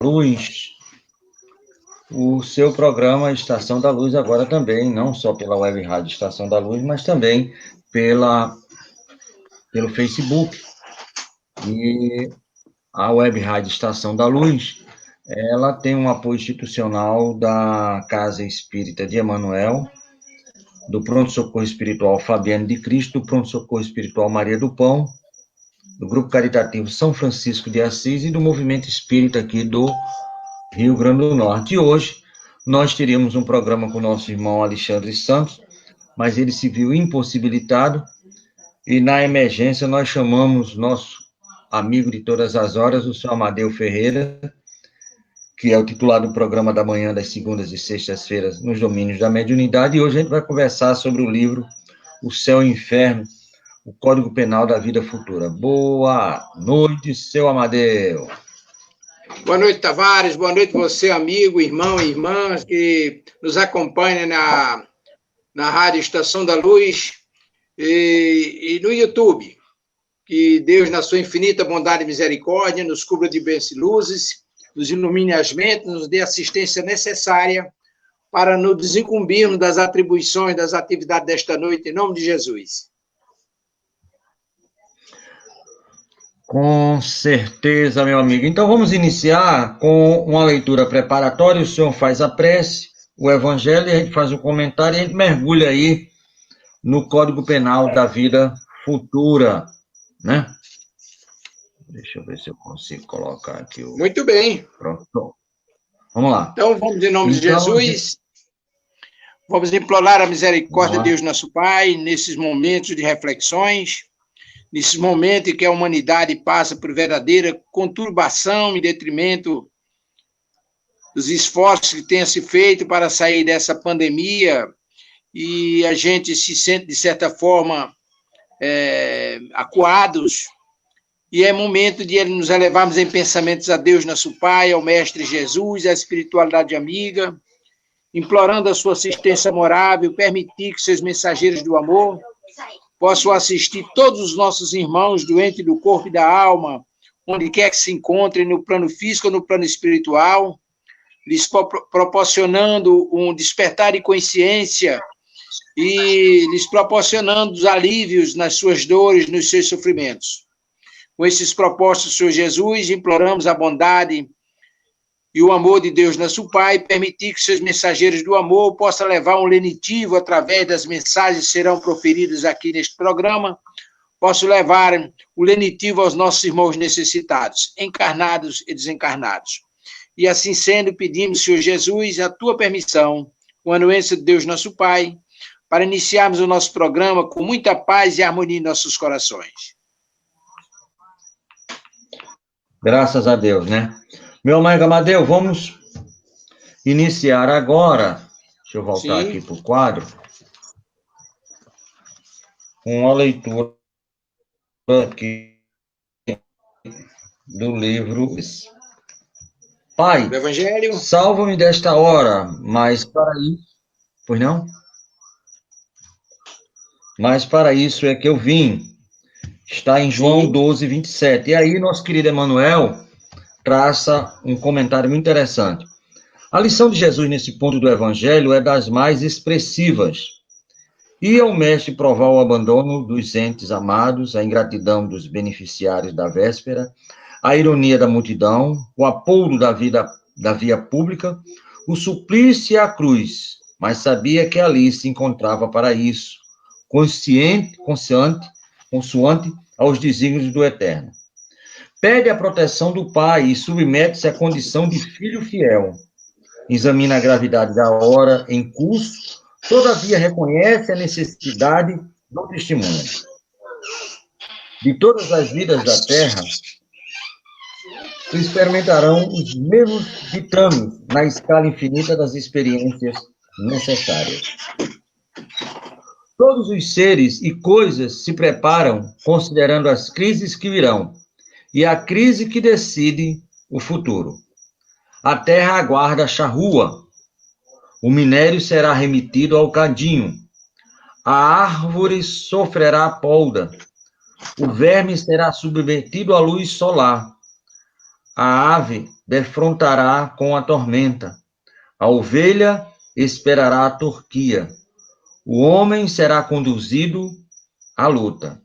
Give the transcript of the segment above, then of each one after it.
Luz, o seu programa Estação da Luz agora também, não só pela Web Rádio Estação da Luz, mas também pelo Facebook. E a Web Rádio Estação da Luz, ela tem um apoio institucional da Casa Espírita de Emanuel, do Pronto Socorro Espiritual Fabiano de Cristo, do Pronto Socorro Espiritual Maria do Pão, do Grupo Caritativo São Francisco de Assis e do Movimento Espírita aqui do Rio Grande do Norte. E hoje nós teríamos um programa com o nosso irmão Alexandre Santos, mas ele se viu impossibilitado e na emergência nós chamamos nosso amigo de todas as horas, o senhor Amadeu Ferreira, que é o titular do programa da manhã, das segundas e sextas-feiras, nos domínios da mediunidade, e hoje a gente vai conversar sobre o livro O Céu e o Inferno, o Código Penal da Vida Futura. Boa noite, seu Amadeu. Boa noite, Tavares, boa noite você, amigo, irmão e irmã, que nos acompanha na Rádio Estação da Luz e no YouTube. Que Deus, na sua infinita bondade e misericórdia, nos cubra de bênçãos e luzes, nos ilumine as mentes, nos dê a assistência necessária para nos desincumbirmos das atribuições, das atividades desta noite, em nome de Jesus. Com certeza, meu amigo. Então, vamos iniciar com uma leitura preparatória. O senhor faz a prece, o evangelho, e a gente faz um comentário e a gente mergulha aí no Código Penal da Vida Futura, né? Deixa eu ver se eu consigo colocar aqui o... Muito bem. Pronto. Vamos lá. Então, vamos em nome de Jesus. Vamos implorar a misericórdia de Deus, nosso Pai, nesses momentos de reflexões, nesses momentos em que a humanidade passa por verdadeira conturbação em detrimento dos esforços que tenha se feito para sair dessa pandemia, e a gente se sente, de certa forma, acuados, e é momento de nos elevarmos em pensamentos a Deus, nosso Pai, ao Mestre Jesus, à espiritualidade amiga, implorando a sua assistência morável, permitir que seus mensageiros do amor possam assistir todos os nossos irmãos doentes do corpo e da alma, onde quer que se encontrem, no plano físico ou no plano espiritual, lhes proporcionando um despertar de consciência e lhes proporcionando os alívios nas suas dores, nos seus sofrimentos. Com esses propósitos, Senhor Jesus, imploramos a bondade e o amor de Deus, nosso Pai, permitir que seus mensageiros do amor possam levar um lenitivo através das mensagens que serão proferidas aqui neste programa, possam levar o lenitivo aos nossos irmãos necessitados, encarnados e desencarnados. E assim sendo, pedimos, Senhor Jesus, a tua permissão, com a anuência de Deus, nosso Pai, para iniciarmos o nosso programa com muita paz e harmonia em nossos corações. Graças a Deus, né? Meu amigo Amadeu, vamos iniciar agora. Deixa eu voltar aqui para o quadro. Com uma leitura aqui do livro Pai, Evangelho. Salva-me desta hora, mas para isso... Pois não? Mas para isso é que eu vim. Está em João 12, 27. E aí, nosso querido Emanuel traça um comentário muito interessante. A lição de Jesus nesse ponto do Evangelho é das mais expressivas. Ia o mestre provar o abandono dos entes amados, a ingratidão dos beneficiários da véspera, a ironia da multidão, o apoudo da via pública, o suplício e a cruz, mas sabia que ali se encontrava para isso, consoante aos desígnios do Eterno. Pede a proteção do Pai e submete-se à condição de filho fiel. Examina a gravidade da hora em curso, todavia reconhece a necessidade do testemunho. De todas as vidas da Terra, experimentarão os mesmos ditames na escala infinita das experiências necessárias. Todos os seres e coisas se preparam considerando as crises que virão e a crise que decide o futuro. A terra aguarda a charrua, o minério será remetido ao cadinho, a árvore sofrerá a polda, o verme será submetido à luz solar, a ave defrontará com a tormenta. A ovelha esperará a torquia. O homem será conduzido à luta.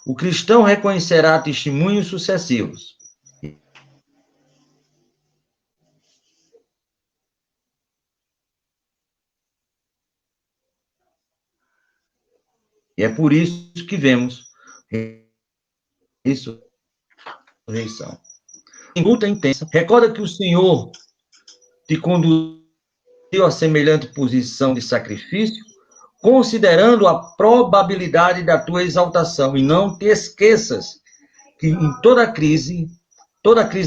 O cristão reconhecerá testemunhos sucessivos. E é por isso que vemos ressurreição. Em luta intensa, recorda que o Senhor te conduziu a semelhante posição de sacrifício, considerando a probabilidade da tua exaltação. E não te esqueças que em toda crise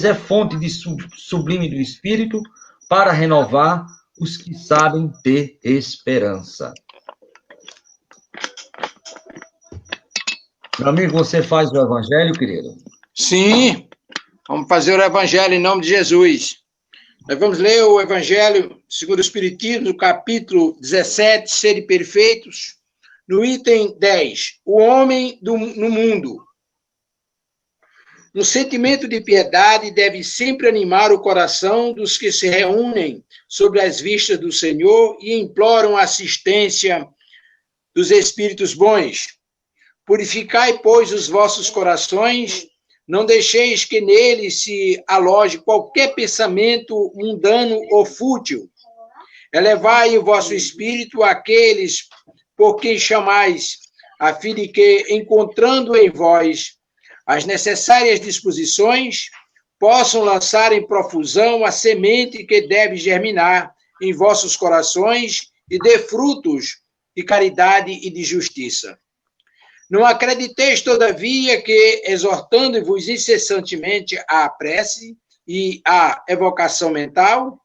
é fonte de sublime do Espírito para renovar os que sabem ter esperança. Meu amigo, você faz o evangelho, querido? Sim, vamos fazer o evangelho em nome de Jesus. Nós vamos ler o evangelho segundo o Espiritismo, no capítulo 17, Sede Perfeitos, no item 10, o homem no mundo. Um sentimento de piedade deve sempre animar o coração dos que se reúnem sobre as vistas do Senhor e imploram a assistência dos espíritos bons. Purificai, pois, os vossos corações, não deixeis que neles se aloje qualquer pensamento mundano ou fútil. Elevai o vosso espírito àqueles por quem chamais, a fim de que, encontrando em vós as necessárias disposições, possam lançar em profusão a semente que deve germinar em vossos corações e dê frutos de caridade e de justiça. Não acrediteis, todavia, que, exortando-vos incessantemente à prece e à evocação mental,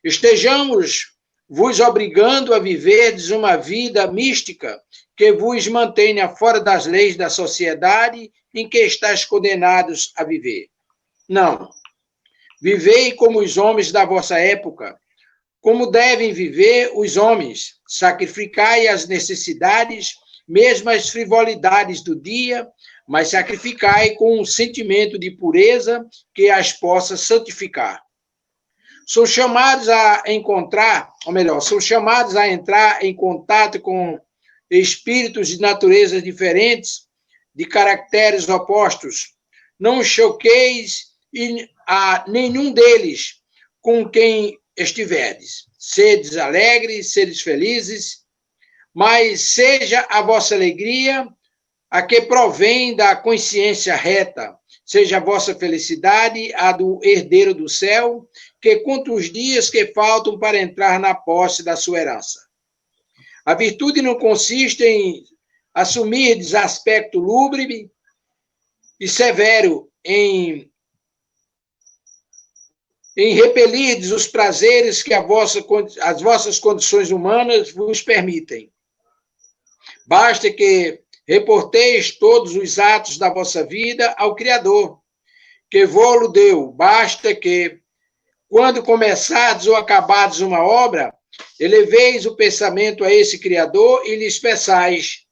estejamos vos obrigando a viverdes uma vida mística que vos mantenha fora das leis da sociedade em que estáis condenados a viver. Não. Vivei como os homens da vossa época, como devem viver os homens. Sacrificai as necessidades, mesmo as frivolidades do dia, mas sacrificai com um sentimento de pureza que as possa santificar. São chamados a encontrar, ou melhor, são chamados a entrar em contato com espíritos de naturezas diferentes, de caracteres opostos. Não choqueis a nenhum deles com quem estiverdes. Sedes alegres, sedes felizes, mas seja a vossa alegria a que provém da consciência reta, seja a vossa felicidade a do herdeiro do céu, que conta os dias que faltam para entrar na posse da sua herança. A virtude não consiste em assumir aspecto lúgubre e severo, em repelir os prazeres que as vossas condições humanas vos permitem. Basta que reporteis todos os atos da vossa vida ao Criador, que vô-lo deu. Basta que, quando começardes ou acabardes uma obra, eleveis o pensamento a esse Criador e lhes peçais,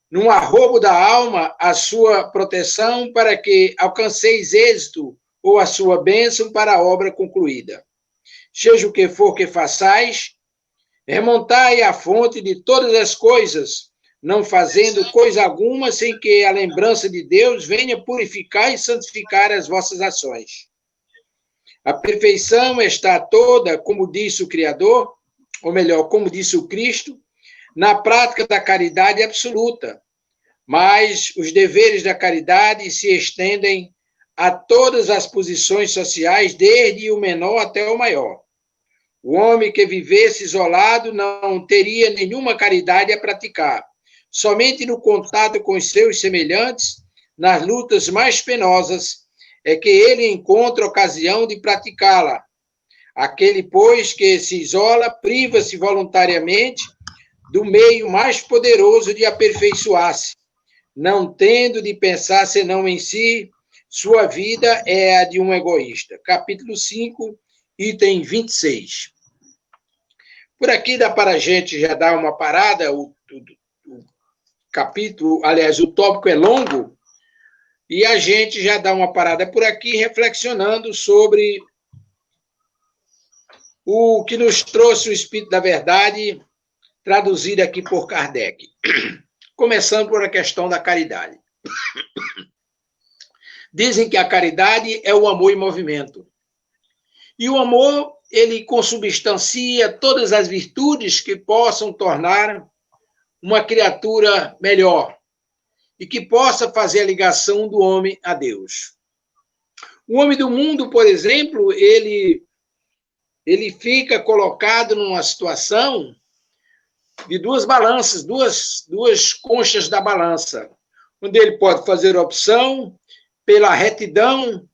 num arrobo da alma, a sua proteção para que alcanceis êxito ou a sua bênção para a obra concluída. Seja o que for que façais, remontai à fonte de todas as coisas, não fazendo coisa alguma sem que a lembrança de Deus venha purificar e santificar as vossas ações. A perfeição está toda, como disse o Criador, ou melhor, como disse o Cristo, na prática da caridade absoluta, mas os deveres da caridade se estendem a todas as posições sociais, desde o menor até o maior. O homem que vivesse isolado não teria nenhuma caridade a praticar. Somente no contato com os seus semelhantes, nas lutas mais penosas, é que ele encontra ocasião de praticá-la. Aquele, pois, que se isola, priva-se voluntariamente do meio mais poderoso de aperfeiçoar-se, não tendo de pensar senão em si. Sua vida é a de um egoísta. Capítulo 5, item 26. Por aqui dá para a gente já dar uma parada, o capítulo, aliás, o tópico é longo, E a gente já dá uma parada por aqui, reflexionando sobre o que nos trouxe o Espírito da Verdade, traduzido aqui por Kardec. Começando por a questão da caridade. Dizem que a caridade é o amor em movimento. E o amor, ele consubstancia todas as virtudes que possam tornar uma criatura melhor e que possa fazer a ligação do homem a Deus. O homem do mundo, por exemplo, ele fica colocado numa situação de duas balanças, duas conchas da balança, onde ele pode fazer opção pela retidão,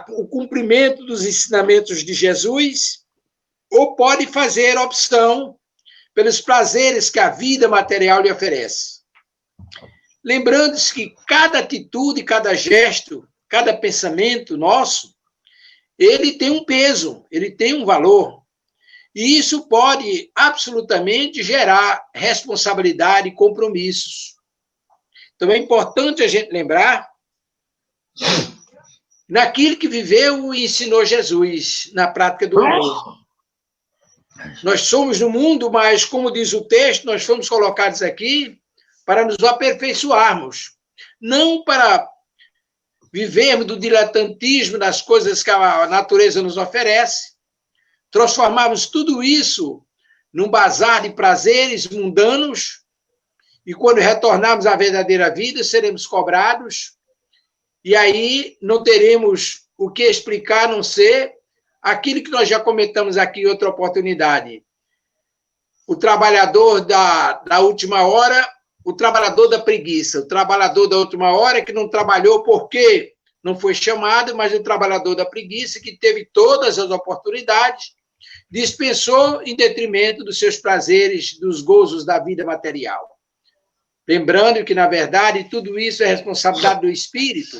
o cumprimento dos ensinamentos de Jesus, ou pode fazer opção pelos prazeres que a vida material lhe oferece. Lembrando-se que cada atitude, cada gesto, cada pensamento nosso, ele tem um peso, ele tem um valor. E isso pode absolutamente gerar responsabilidade e compromissos. Então é importante a gente lembrar naquilo que viveu e ensinou Jesus, na prática do amor. Nós somos no mundo, mas, como diz o texto, nós fomos colocados aqui para nos aperfeiçoarmos, não para vivermos do diletantismo das coisas que a natureza nos oferece, transformarmos tudo isso num bazar de prazeres mundanos, e quando retornarmos à verdadeira vida, seremos cobrados, e aí não teremos o que explicar, a não ser aquilo que nós já comentamos aqui em outra oportunidade. O trabalhador da última hora, o trabalhador da preguiça, o trabalhador da última hora que não trabalhou porque não foi chamado, mas o trabalhador da preguiça que teve todas as oportunidades, dispensou em detrimento dos seus prazeres, dos gozos da vida material. Lembrando que, na verdade, tudo isso é responsabilidade do Espírito,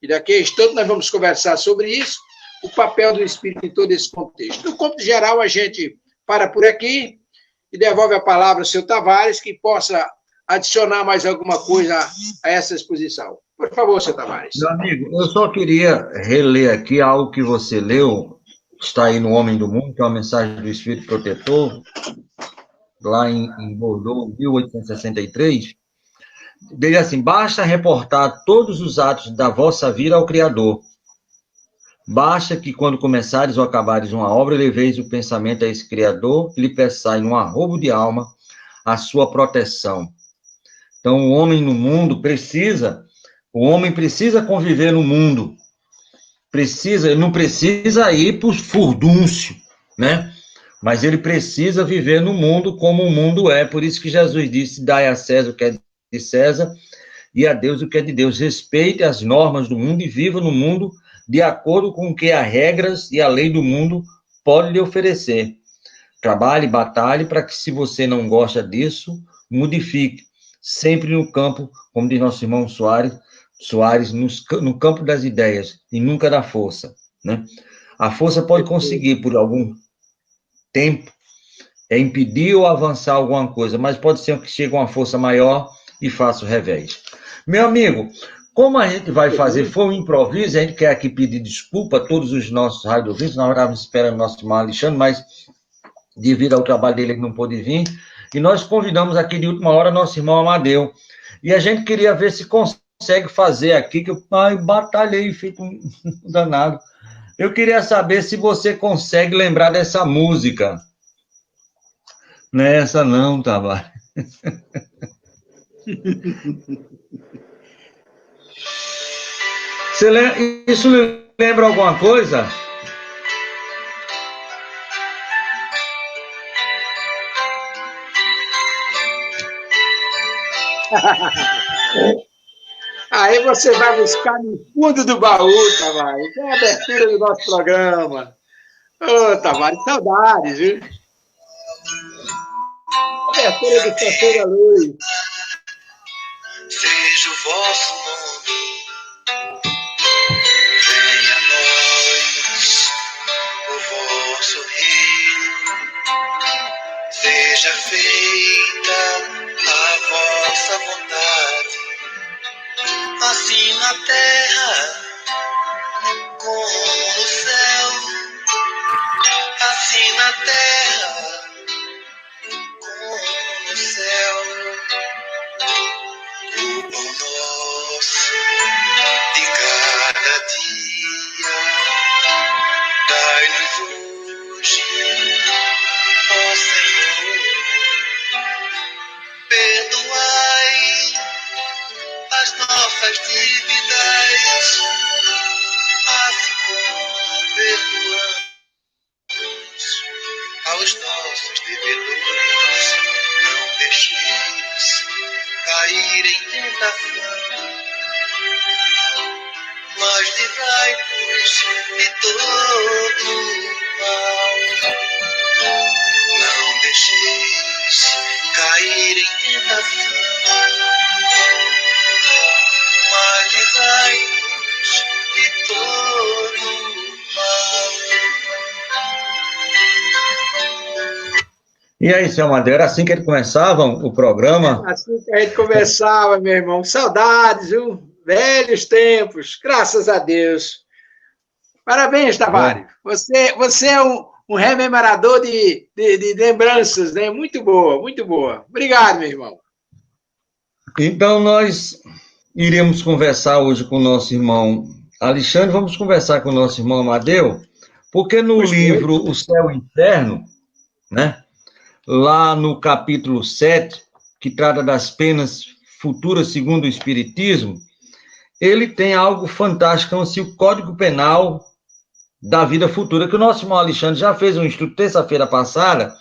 e daqui a instante nós vamos conversar sobre isso, o papel do Espírito em todo esse contexto. No cômputo geral, a gente para por aqui e devolve a palavra ao seu Tavares, que possa adicionar mais alguma coisa a essa exposição. Por favor, seu Tavares. Meu amigo, eu só queria reler aqui algo que você leu, está aí no Homem do Mundo, que é uma mensagem do Espírito Protetor, lá em Bordeaux, 1863. Diz assim: basta reportar todos os atos da vossa vida ao Criador. Basta que, quando começares ou acabares uma obra, leveis o pensamento a esse Criador e lhe peçai, num arrobo de alma, a sua proteção. Então, o homem no mundo precisa conviver no mundo. Não precisa ir para o furdúncio, né? Mas ele precisa viver no mundo como o mundo é. Por isso que Jesus disse: dai a César o que é de César e a Deus o que é de Deus. Respeite as normas do mundo e viva no mundo de acordo com o que as regras e a lei do mundo podem lhe oferecer. Trabalhe, batalhe para que, se você não gosta disso, modifique. Sempre no campo, como diz nosso irmão Soares, no campo das ideias e nunca da força, né? A força pode conseguir, por algum tempo, impedir ou avançar alguma coisa, mas pode ser que chegue uma força maior e faça o revés. Meu amigo, como a gente vai fazer, foi um improviso, a gente quer aqui pedir desculpa a todos os nossos radiovintes, nós estávamos esperando o nosso irmão Alexandre, mas devido ao trabalho dele ele não pôde vir, e nós convidamos aqui de última hora nosso irmão Amadeu, e a gente queria ver se consegue fazer aqui, que eu batalhei, fico danado. Eu queria saber se você consegue lembrar dessa música. Não é essa não, Tavares. Isso lembra alguma coisa? Aí você vai buscar no fundo do baú, Tavares. É a abertura do nosso programa. Ô, Tavares, saudades, viu? Abertura do Café da Luz. Seja o vosso nome, venha a nós o vosso reino, seja feita a vossa vontade, na terra como no céu, assim na terra como no céu. O pão nosso de cada dia dai-nos hoje, ó Senhor. Perdoai as nossas dívidas, assim como perdoamos aos nossos devedores. Não deixeis cair em tentação, mas livrai-nos de todo mal. Não deixeis cair em tentação, mas livrai-nos de todo mal. E aí, senhor Amadeu, era assim que eles começavam o programa? Assim que a gente conversava, meu irmão. Saudades, viu? Velhos tempos, graças a Deus. Parabéns, Tavares. Você é um rememorador de lembranças, né? Muito boa, muito boa. Obrigado, meu irmão. Então, nós iremos conversar hoje com o nosso irmão Alexandre, vamos conversar com o nosso irmão Amadeu, porque no livro O Céu e o Inferno, né, lá no capítulo 7, que trata das penas futuras segundo o Espiritismo, ele tem algo fantástico, assim, o Código Penal da vida futura, que o nosso irmão Alexandre já fez um estudo terça-feira passada,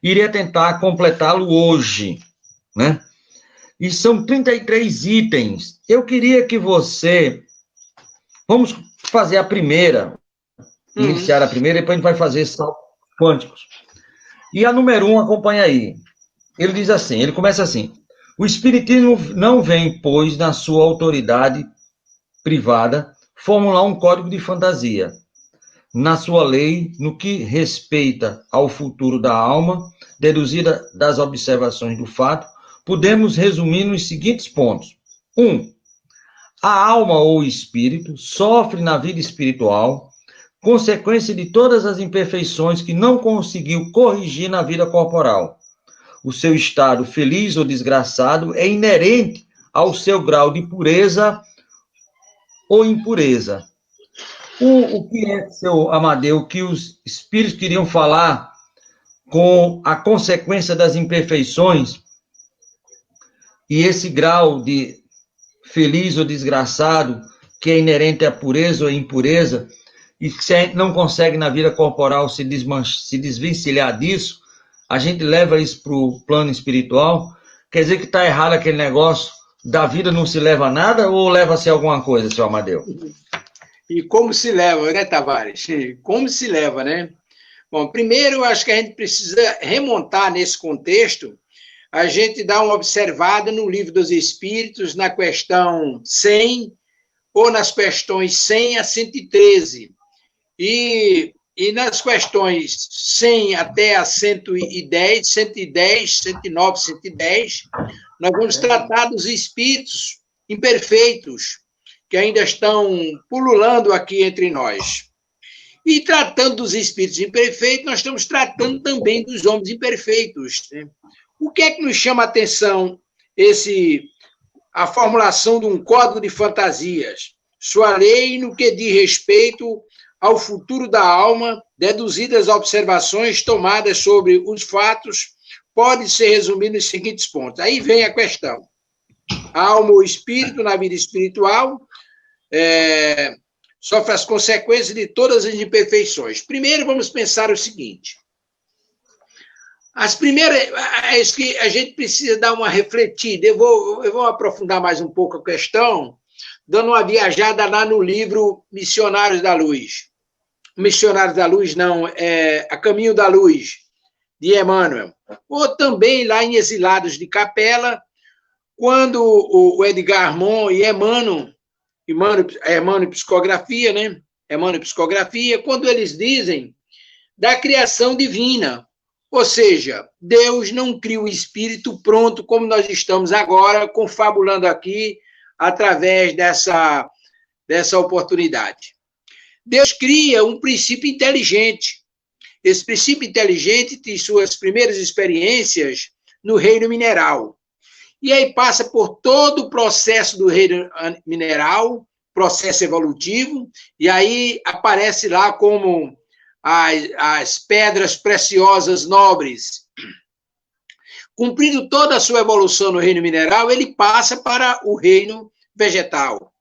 iria tentar completá-lo hoje, né? E são 33 itens. Eu queria que você... Vamos fazer a primeira, iniciar a primeira, e depois a gente vai fazer saltos quânticos. E a número 1, acompanha aí. Ele diz assim, ele começa assim: o Espiritismo não vem, pois, na sua autoridade privada, formular um código de fantasia. Na sua lei, no que respeita ao futuro da alma, deduzida das observações do fato, podemos resumir nos seguintes pontos. 1. A alma ou espírito sofre na vida espiritual consequência de todas as imperfeições que não conseguiu corrigir na vida corporal. O seu estado feliz ou desgraçado é inerente ao seu grau de pureza ou impureza. O que é, seu Amadeu, que os espíritos queriam falar com a consequência das imperfeições e esse grau de feliz ou desgraçado que é inerente à pureza ou impureza, e que se a gente não consegue na vida corporal se desvencilhar disso, a gente leva isso para o plano espiritual, quer dizer que está errado aquele negócio, da vida não se leva nada ou leva-se alguma coisa, seu Amadeu? E como se leva, né, Tavares? Como se leva, né? Bom, primeiro, eu acho que a gente precisa remontar nesse contexto, a gente dá uma observada no Livro dos Espíritos, na questão 100, ou nas questões 100 a 113. E nas questões 100 até a 110, 110, 109, 110, nós vamos tratar dos espíritos imperfeitos, que ainda estão pululando aqui entre nós. E tratando dos espíritos imperfeitos, nós estamos tratando também dos homens imperfeitos, né? O que é que nos chama a atenção a formulação de um código de fantasias? Sua lei no que diz respeito ao futuro da alma, deduzidas as observações tomadas sobre os fatos, pode ser resumido nos seguintes pontos. Aí vem a questão. A alma ou espírito na vida espiritual sofre as consequências de todas as imperfeições. Primeiro, vamos pensar o seguinte. As primeiras, é isso que a gente precisa dar uma refletida. Eu vou aprofundar mais um pouco a questão, dando uma viajada lá no livro Missionários da Luz. Missionários da Luz, não, A Caminho da Luz, de Emmanuel. Ou também lá em Exilados de Capela, quando o Edgar Armon e Emmanuel Psicografia, né? Emmanuel Psicografia, quando eles dizem da criação divina. Ou seja, Deus não cria o espírito pronto, como nós estamos agora, confabulando aqui, através dessa oportunidade. Deus cria um princípio inteligente. Esse princípio inteligente tem suas primeiras experiências no reino mineral. E aí passa por todo o processo do reino mineral, processo evolutivo, e aí aparece lá como as pedras preciosas nobres. Cumprindo toda a sua evolução no reino mineral, ele passa para o reino vegetal.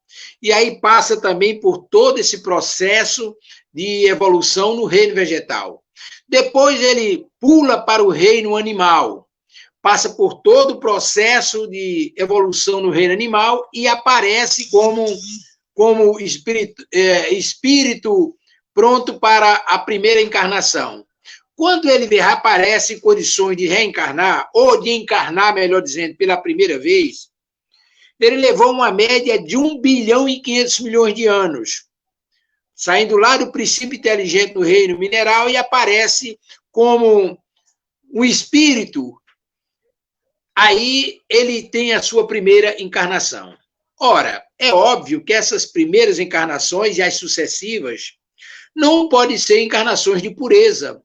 E aí passa também por todo esse processo de evolução no reino vegetal. Depois ele pula para o reino animal, passa por todo o processo de evolução no reino animal e aparece como espírito pronto para a primeira encarnação. Quando ele aparece em condições de reencarnar, ou de encarnar, melhor dizendo, pela primeira vez, ele levou uma média de 1 bilhão e 500 milhões de anos, saindo lá do princípio inteligente no reino mineral e aparece como um espírito. Aí ele tem a sua primeira encarnação. Ora, é óbvio que essas primeiras encarnações e as sucessivas não podem ser encarnações de pureza.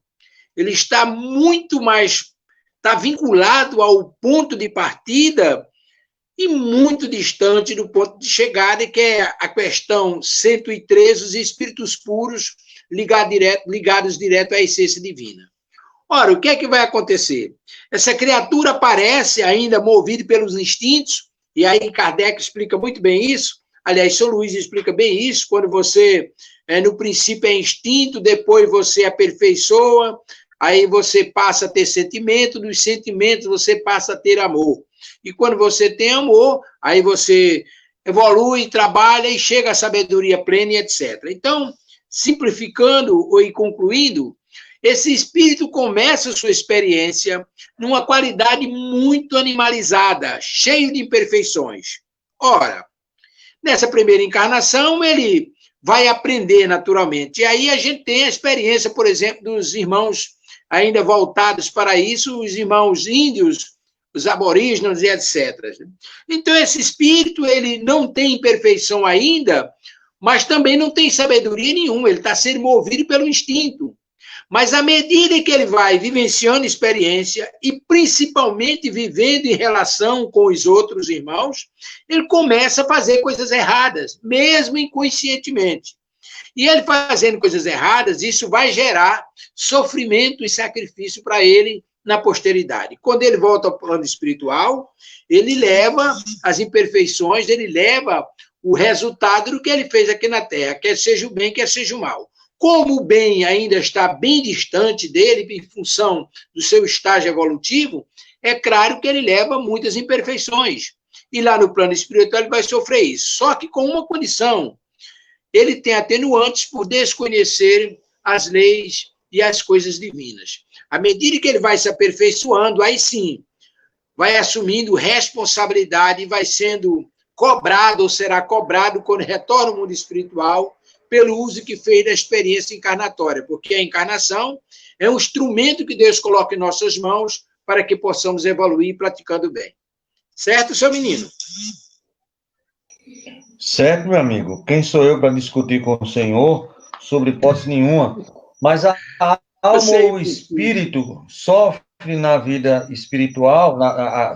Ele está muito mais, está vinculado ao ponto de partida e muito distante do ponto de chegada, que é a questão 113, os espíritos puros ligados direto à essência divina. Ora, o que é que vai acontecer? Essa criatura aparece ainda movida pelos instintos, e aí Kardec explica muito bem isso, aliás, São Luís explica bem isso, quando você, no princípio é instinto, depois você aperfeiçoa, aí você passa a ter sentimento, dos sentimentos você passa a ter amor. E quando você tem amor, aí você evolui, trabalha e chega à sabedoria plena e etc. Então, simplificando e concluindo, esse espírito começa a sua experiência numa qualidade muito animalizada, cheio de imperfeições. Ora, nessa primeira encarnação, ele vai aprender naturalmente. E aí a gente tem a experiência, por exemplo, dos irmãos ainda voltados para isso, os irmãos índios, os aborígenes e etc. Então, esse espírito, ele não tem imperfeição ainda, mas também não tem sabedoria nenhuma, ele está sendo movido pelo instinto. Mas à medida que ele vai vivenciando experiência e principalmente vivendo em relação com os outros irmãos, ele começa a fazer coisas erradas, mesmo inconscientemente. E ele fazendo coisas erradas, isso vai gerar sofrimento e sacrifício para ele na posteridade. Quando ele volta ao plano espiritual, ele leva as imperfeições, ele leva o resultado do que ele fez aqui na Terra, quer seja o bem, quer seja o mal. Como o bem ainda está bem distante dele, em função do seu estágio evolutivo, é claro que ele leva muitas imperfeições. E lá no plano espiritual ele vai sofrer isso. Só que com uma condição, ele tem atenuantes por desconhecer as leis e as coisas divinas. À medida que ele vai se aperfeiçoando, aí sim, vai assumindo responsabilidade e vai sendo cobrado, ou será cobrado, quando retorna ao mundo espiritual, pelo uso que fez da experiência encarnatória, porque a encarnação é um instrumento que Deus coloca em nossas mãos para que possamos evoluir praticando bem. Certo, seu menino? Certo, meu amigo. Quem sou eu para discutir com o senhor sobre hipótese nenhuma? Mas a alma ou o espírito sofre na vida espiritual,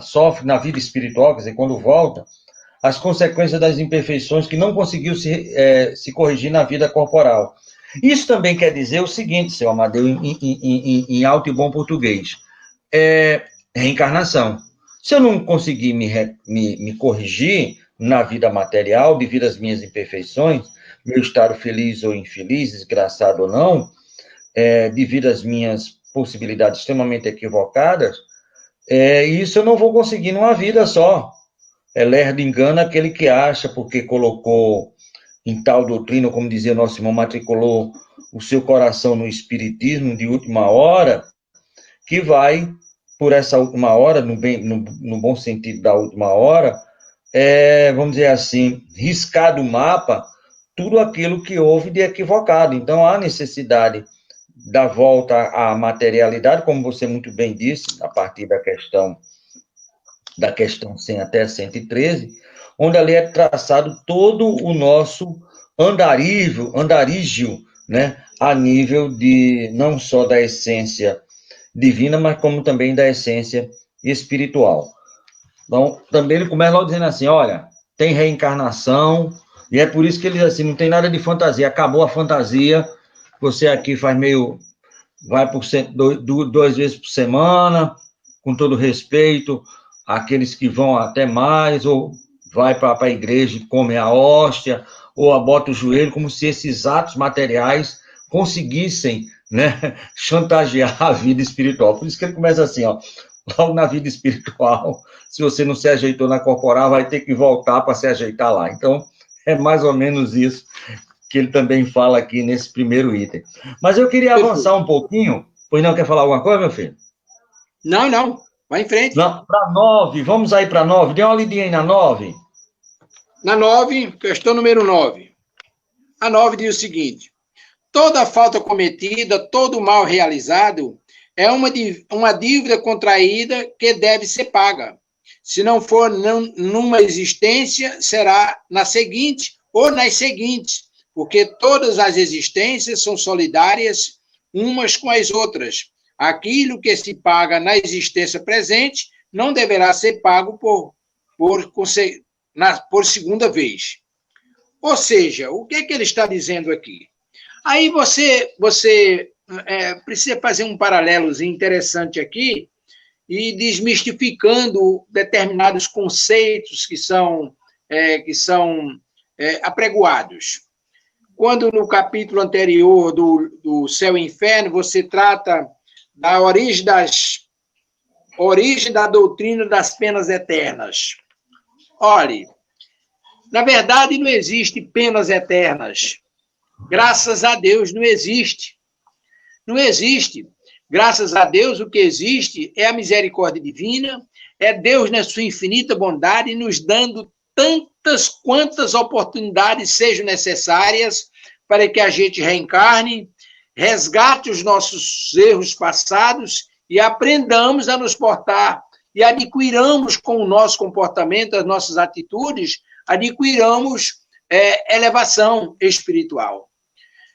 sofre na vida espiritual, quer dizer, quando volta, as consequências das imperfeições que não conseguiu se corrigir na vida corporal. Isso também quer dizer o seguinte, seu Amadeu, em alto e bom português, reencarnação. Se eu não conseguir me corrigir na vida material, devido às minhas imperfeições, meu estado feliz ou infeliz, desgraçado ou não, devido às minhas possibilidades extremamente equivocadas, isso eu não vou conseguir numa vida só. Lerdo engana aquele que acha, porque colocou em tal doutrina, como dizia nosso irmão, matriculou o seu coração no espiritismo de última hora, que vai, por essa última hora, no bom sentido da última hora, vamos dizer assim, riscar do mapa tudo aquilo que houve de equivocado. Então, há necessidade da volta à materialidade, como você muito bem disse, a partir da questão 100 até 113, onde ali é traçado todo o nosso andarígio, né, a nível de não só da essência divina, mas como também da essência espiritual. Então, também ele começa logo dizendo assim, olha, tem reencarnação, e é por isso que ele diz assim, não tem nada de fantasia, acabou a fantasia, você aqui vai por 2 vezes por semana, com todo respeito, aqueles que vão até mais, ou vai para a igreja e come a hóstia, ou bota o joelho, como se esses atos materiais conseguissem, né, chantagear a vida espiritual. Por isso que ele começa assim, ó, logo na vida espiritual, se você não se ajeitou na corporal, vai ter que voltar para se ajeitar lá. Então, é mais ou menos isso que ele também fala aqui nesse primeiro item. Mas eu queria avançar um pouquinho, pois não quer falar alguma coisa, meu filho? Não, vai em frente. Não, para 9, vamos aí para 9, dê uma lidinha aí na 9. Na 9, questão número 9. A 9 diz o seguinte: toda falta cometida, todo mal realizado é uma dívida contraída que deve ser paga. Se não for numa existência, será na seguinte ou nas seguintes, porque todas as existências são solidárias umas com as outras. Aquilo que se paga na existência presente não deverá ser pago por segunda vez. Ou seja, o que é que ele está dizendo aqui? Aí você precisa fazer um paralelozinho interessante aqui e desmistificando determinados conceitos que são apregoados. Quando no capítulo anterior do Céu e Inferno, você trata da origem da doutrina das penas eternas. Olhe, na verdade não existe penas eternas. Graças a Deus não existe. Não existe. Graças a Deus o que existe é a misericórdia divina, é Deus na sua infinita bondade nos dando tantas quantas oportunidades sejam necessárias para que a gente reencarne, resgate os nossos erros passados e aprendamos a nos portar e adquiramos com o nosso comportamento, as nossas atitudes, adquiramos elevação espiritual.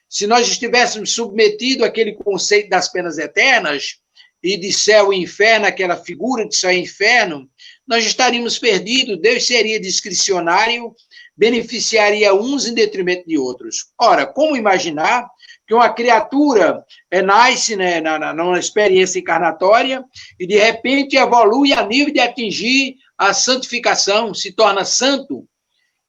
Se nós estivéssemos submetidos àquele conceito das penas eternas e de céu e inferno, aquela figura de céu e inferno, nós estaríamos perdidos, Deus seria discricionário, beneficiaria uns em detrimento de outros. Ora, como imaginar que uma criatura nasce, né, numa experiência encarnatória e, de repente, evolui a nível de atingir a santificação, se torna santo,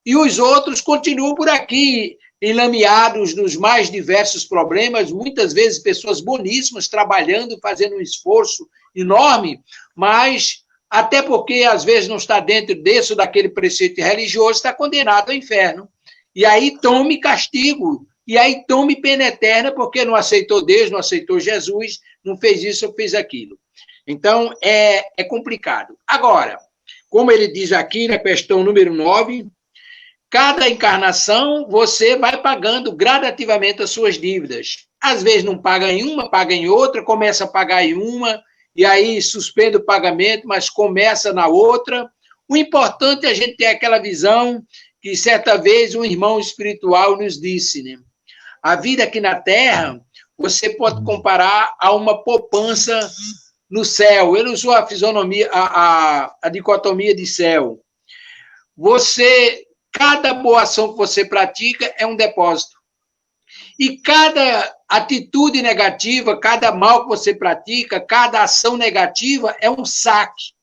e os outros continuam por aqui, enlameados nos mais diversos problemas, muitas vezes pessoas boníssimas, trabalhando, fazendo um esforço enorme, mas até porque às vezes não está dentro desse ou daquele preceito religioso, está condenado ao inferno. E aí tome castigo, e aí tome pena eterna, porque não aceitou Deus, não aceitou Jesus, não fez isso ou fez aquilo. Então, é complicado. Agora, como ele diz aqui na questão número 9, cada encarnação você vai pagando gradativamente as suas dívidas. Às vezes não paga em uma, paga em outra, começa a pagar em uma, e aí suspende o pagamento, mas começa na outra. O importante é a gente ter aquela visão que certa vez um irmão espiritual nos disse, né? A vida aqui na Terra, você pode comparar a uma poupança no céu. Ele usou a fisionomia, a dicotomia de céu. Cada boa ação que você pratica é um depósito. E cada atitude negativa, cada mal que você pratica, cada ação negativa é um saque.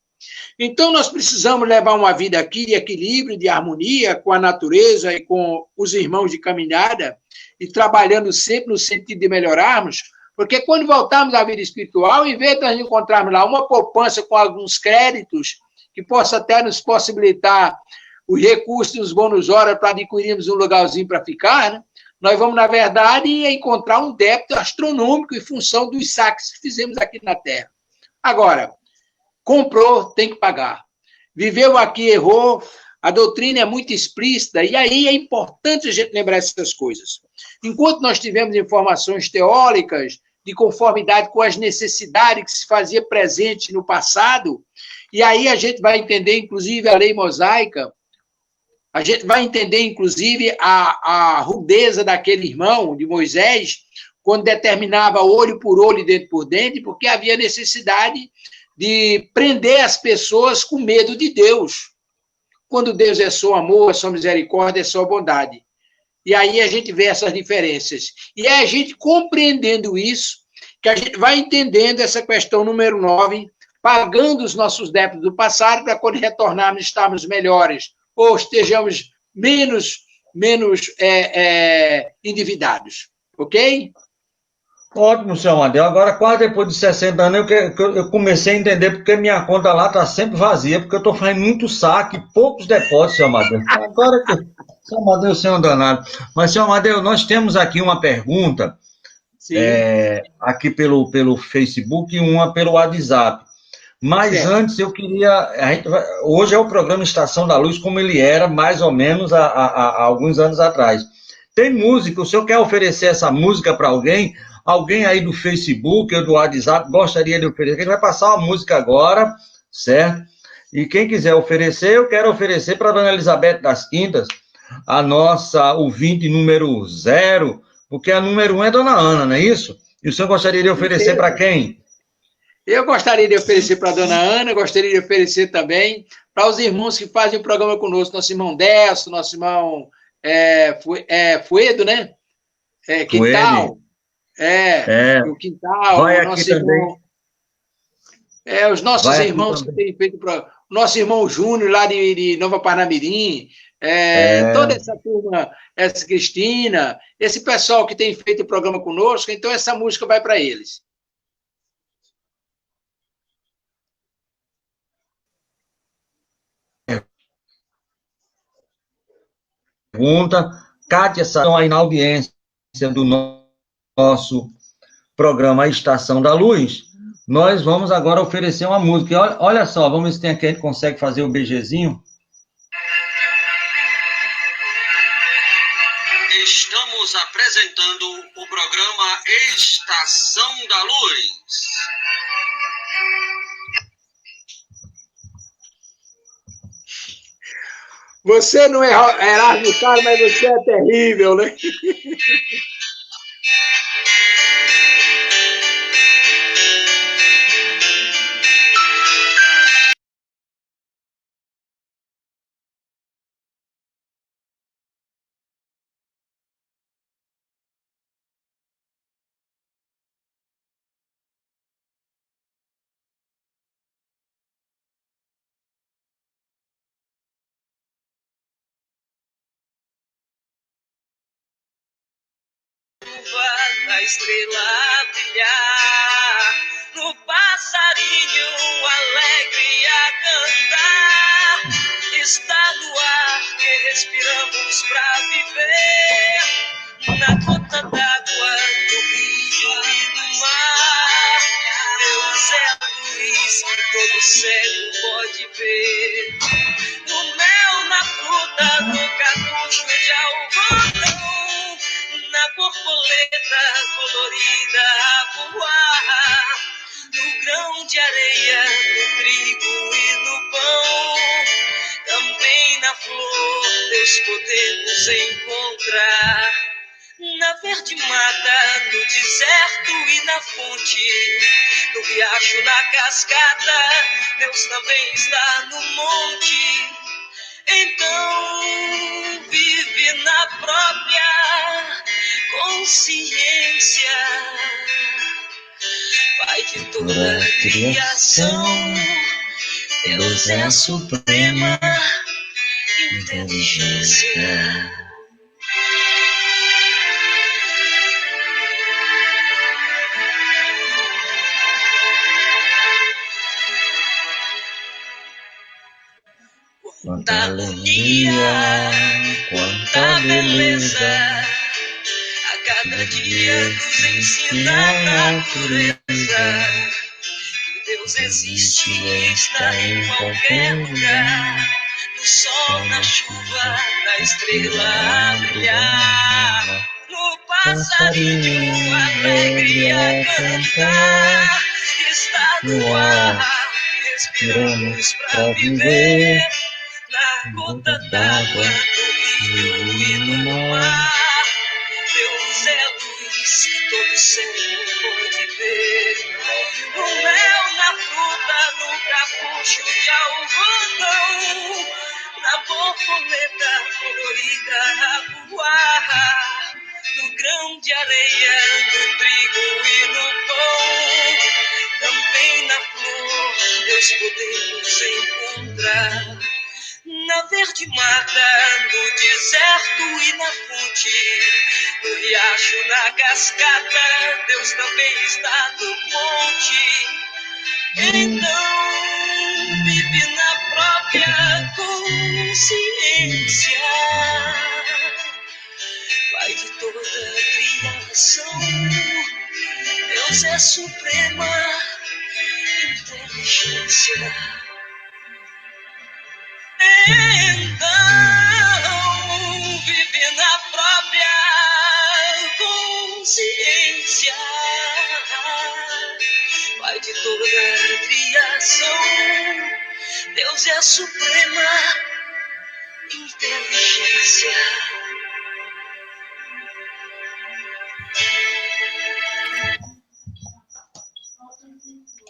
Então, nós precisamos levar uma vida aqui de equilíbrio, de harmonia com a natureza e com os irmãos de caminhada, e trabalhando sempre no sentido de melhorarmos, porque quando voltarmos à vida espiritual, em vez de nós encontrarmos lá uma poupança com alguns créditos, que possa até nos possibilitar os recursos e os bônus horas para adquirirmos um lugarzinho para ficar, né? Nós vamos, na verdade, encontrar um débito astronômico em função dos saques que fizemos aqui na Terra. Agora, comprou, tem que pagar. Viveu aqui, errou, a doutrina é muito explícita, e aí é importante a gente lembrar essas coisas. Enquanto nós tivemos informações teóricas de conformidade com as necessidades que se fazia presente no passado, e aí a gente vai entender, inclusive, a lei mosaica, A gente vai entender, inclusive, a rudeza daquele irmão de Moisés, quando determinava olho por olho e dente por dente, porque havia necessidade de prender as pessoas com medo de Deus. Quando Deus é só amor, é só misericórdia, é só bondade. E aí a gente vê essas diferenças. E é a gente compreendendo isso, que a gente vai entendendo essa questão número 9, pagando os nossos débitos do passado para quando retornarmos estarmos melhores, ou estejamos menos endividados. Ok? Ótimo, senhor Amadeu. Agora, quase depois de 60 anos, eu comecei a entender porque minha conta lá está sempre vazia, porque eu estou fazendo muito saque, poucos depósitos, senhor Amadeu. Agora que... Senhor Amadeu, senhor danado. Mas, senhor Amadeu, nós temos aqui uma pergunta, aqui pelo Facebook e uma pelo WhatsApp. Mas antes eu queria... hoje é o programa Estação da Luz, como ele era, mais ou menos, há alguns anos atrás. Tem música, o senhor quer oferecer essa música para alguém? Alguém aí do Facebook ou do WhatsApp gostaria de oferecer? A gente vai passar uma música agora, certo? E quem quiser oferecer, eu quero oferecer para a dona Elizabeth das Quintas, a nossa ouvinte número 0, porque a número 1 é dona Ana, não é isso? E o senhor gostaria de oferecer para quem? Eu gostaria de oferecer para a dona Ana, gostaria de oferecer também para os irmãos que fazem o programa conosco, nosso irmão Décio, nosso irmão Fuedo, né? Quintal. O Quintal, vai o aqui nosso também. irmão. Os nossos vai irmãos que têm feito o nosso irmão Júnior, lá de Nova Parnamirim, toda essa turma, essa Cristina, esse pessoal que tem feito o programa conosco, então essa música vai para eles. Pergunta, Kátia, estão aí na audiência do nosso programa Estação da Luz. Nós vamos agora oferecer uma música. E olha só, vamos ver se tem aqui, a gente consegue fazer o BGzinho. Estamos apresentando o programa Estação da Luz. Você não é Erasmo Carlos, mas você é terrível, né? A estrela a brilhar, no passarinho alegre a cantar. Está no ar que respiramos pra viver, na gota d'água do rio e do mar. Deus é a luz que todo cego pode ver. No mel, na fruta, no capucho de algodão, na borboleta colorida a voar, no grão de areia, no trigo e no pão, também na flor Deus podemos encontrar. Na verde mata, no deserto e na fonte, no riacho, na cascata, Deus também está no monte. Então vive na própria consciência, Pai de toda a criação, Deus é a suprema inteligência. Quanta harmonia, quanta beleza, a cada dia nos ensina a natureza. Deus existe e está em qualquer lugar, no sol, na chuva, na estrela a brilhar, no passarinho alegre a cantar. Está no ar, respiramos pra viver, na gota d'água do rio e no mar. Deus é luz que todo ser pode ver. No mel, na fruta, no capucho de algodão, na borboleta colorida a voar, no grão de areia, no trigo e no pão, também na flor Deus podemos encontrar. Na verde mata, no deserto e na fonte, no riacho, na cascata, Deus também está no monte. Então, vive na própria consciência, Pai de toda a criação, Deus é suprema inteligência. Então, vive na própria consciência, Pai de toda a criação, Deus é a suprema inteligência.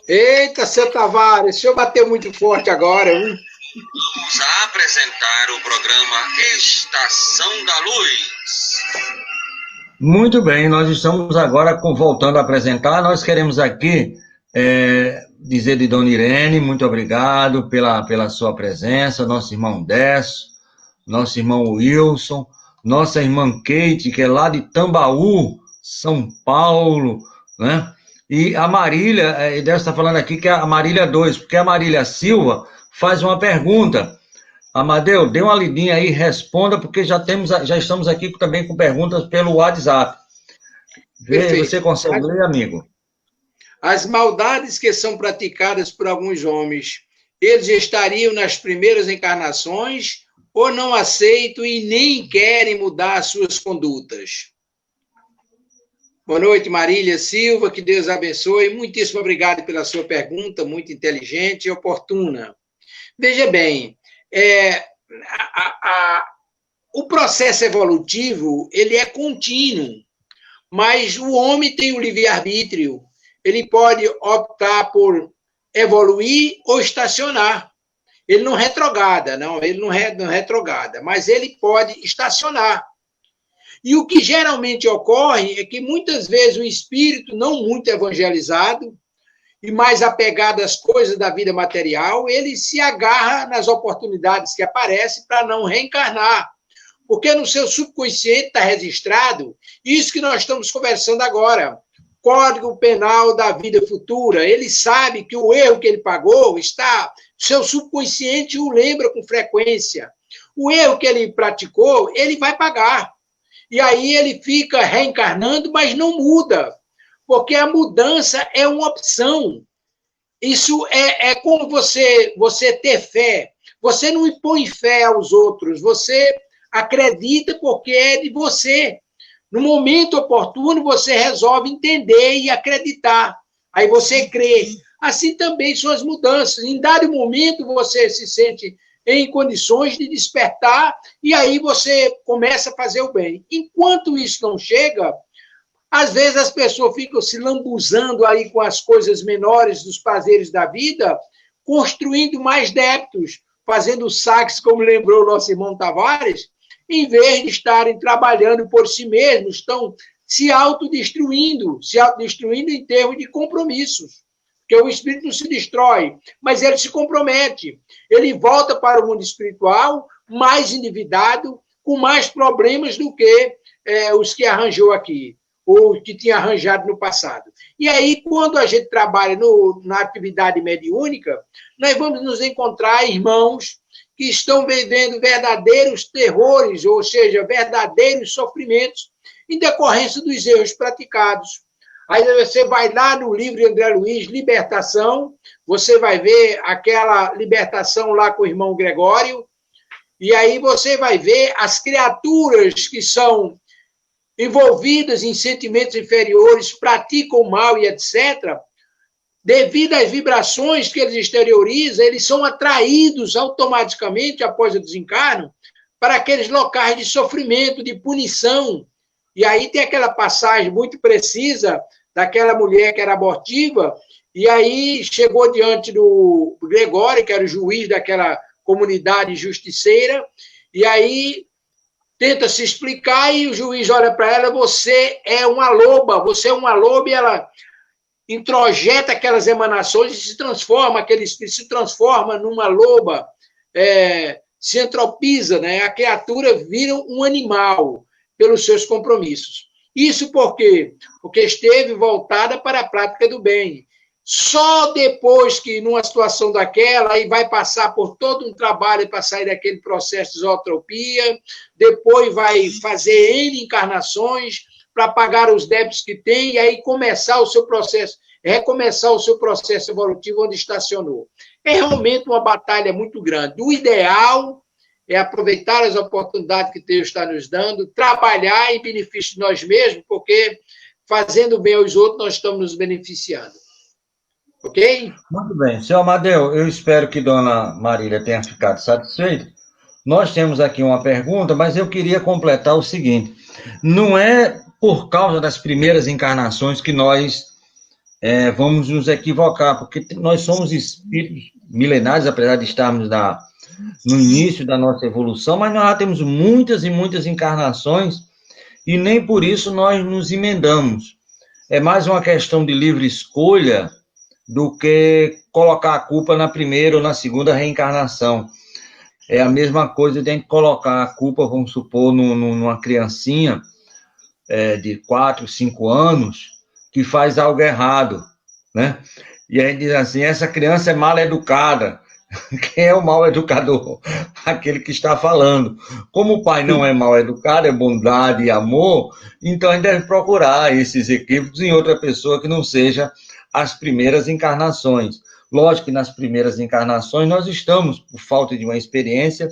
Eita, seu Tavares, o senhor bateu muito forte agora, viu? Vamos apresentar o programa Estação da Luz. Muito bem, nós estamos agora voltando a apresentar. Nós queremos aqui dizer de Dona Irene, muito obrigado pela sua presença, nosso irmão Décio, nosso irmão Wilson, nossa irmã Kate, que é lá de Tambaú, São Paulo, né? E a Marília, Décio está falando aqui que é a Marília 2, porque a Marília Silva faz uma pergunta. Amadeu, dê uma lidinha aí, responda, porque já estamos aqui também com perguntas pelo WhatsApp. Você consegue ler, amigo? As maldades que são praticadas por alguns homens, eles estariam nas primeiras encarnações ou não aceitam e nem querem mudar as suas condutas? Boa noite, Marília Silva, que Deus abençoe. Muitíssimo obrigado pela sua pergunta, muito inteligente e oportuna. Veja bem, o processo evolutivo, ele é contínuo, mas o homem tem o livre-arbítrio. Ele pode optar por evoluir ou estacionar. Ele não retrograda, ele não retrograda, mas ele pode estacionar. E o que geralmente ocorre é que muitas vezes o espírito não muito evangelizado e mais apegado às coisas da vida material, ele se agarra nas oportunidades que aparecem para não reencarnar. Porque no seu subconsciente está registrado isso que nós estamos conversando agora. Código Penal da Vida Futura. Ele sabe que o erro que ele pagou está... Seu subconsciente o lembra com frequência. O erro que ele praticou, ele vai pagar. E aí ele fica reencarnando, mas não muda. Porque a mudança é uma opção. Isso é como você ter fé. Você não impõe fé aos outros, você acredita porque é de você. No momento oportuno, você resolve entender e acreditar. Aí você crê. Assim também são as mudanças. Em dado momento, você se sente em condições de despertar e aí você começa a fazer o bem. Enquanto isso não chega, às vezes as pessoas ficam se lambuzando aí com as coisas menores dos prazeres da vida, construindo mais débitos, fazendo saques, como lembrou o nosso irmão Tavares, em vez de estarem trabalhando por si mesmos, estão se autodestruindo em termos de compromissos. Porque o espírito não se destrói, mas ele se compromete. Ele volta para o mundo espiritual mais endividado, com mais problemas do que os que arranjou aqui, ou que tinha arranjado no passado. E aí, quando a gente trabalha na atividade mediúnica, nós vamos nos encontrar irmãos que estão vivendo verdadeiros terrores, ou seja, verdadeiros sofrimentos, em decorrência dos erros praticados. Aí você vai lá no livro de André Luiz, Libertação, você vai ver aquela libertação lá com o irmão Gregório, e aí você vai ver as criaturas que são envolvidas em sentimentos inferiores, praticam mal e etc., devido às vibrações que eles exteriorizam, eles são atraídos automaticamente, após o desencarno, para aqueles locais de sofrimento, de punição. E aí tem aquela passagem muito precisa daquela mulher que era abortiva, e aí chegou diante do Gregório, que era o juiz daquela comunidade justiceira, e aí tenta se explicar, e o juiz olha para ela: você é uma loba, e ela introjeta aquelas emanações e se transforma, aquele espírito se transforma numa loba, se entropiza, né? A criatura vira um animal pelos seus compromissos. Isso por quê? Porque esteve voltada para a prática do bem. Só depois que, numa situação daquela, aí vai passar por todo um trabalho para sair daquele processo de zootropia, depois vai fazer N encarnações para pagar os débitos que tem, e aí começar o seu processo, recomeçar o seu processo evolutivo onde estacionou. É realmente uma batalha muito grande. O ideal é aproveitar as oportunidades que Deus está nos dando, trabalhar em benefício de nós mesmos, porque fazendo bem aos outros, nós estamos nos beneficiando. Ok? Muito bem. Senhor Amadeu, eu espero que Dona Marília tenha ficado satisfeita. Nós temos aqui uma pergunta, mas eu queria completar o seguinte: não é por causa das primeiras encarnações que nós vamos nos equivocar, porque nós somos espíritos milenares, apesar de estarmos no início da nossa evolução, mas nós já temos muitas e muitas encarnações e nem por isso nós nos emendamos. É mais uma questão de livre escolha do que colocar a culpa na primeira ou na segunda reencarnação. É a mesma coisa de a gente colocar a culpa, vamos supor, numa criancinha de 4, 5 anos que faz algo errado, né? E a gente diz assim: essa criança é mal educada. Quem é o mal educador? Aquele que está falando. Como o pai não é mal educado, é bondade e amor, então a gente deve procurar esses equívocos em outra pessoa que não seja as primeiras encarnações. Lógico que nas primeiras encarnações nós estamos, por falta de uma experiência,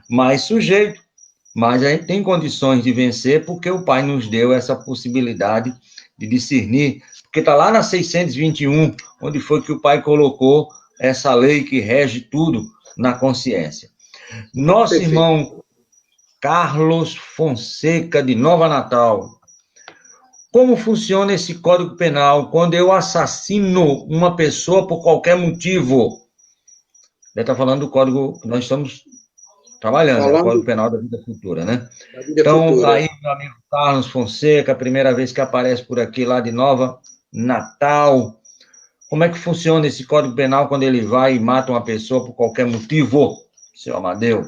mais sujeito, mas a gente tem condições de vencer porque o Pai nos deu essa possibilidade de discernir, porque está lá na 621, onde foi que o Pai colocou essa lei que rege tudo na consciência. Nosso Perfeito. Irmão Carlos Fonseca, de Nova Natal: como funciona esse Código Penal quando eu assassino uma pessoa por qualquer motivo? Ele está falando do código que nós estamos trabalhando, o Código Penal da Vida Futura, né? Então, futura. Aí, meu amigo Carlos Fonseca, a primeira vez que aparece por aqui, lá de Nova Natal. Como é que funciona esse Código Penal quando ele vai e mata uma pessoa por qualquer motivo, seu Amadeu?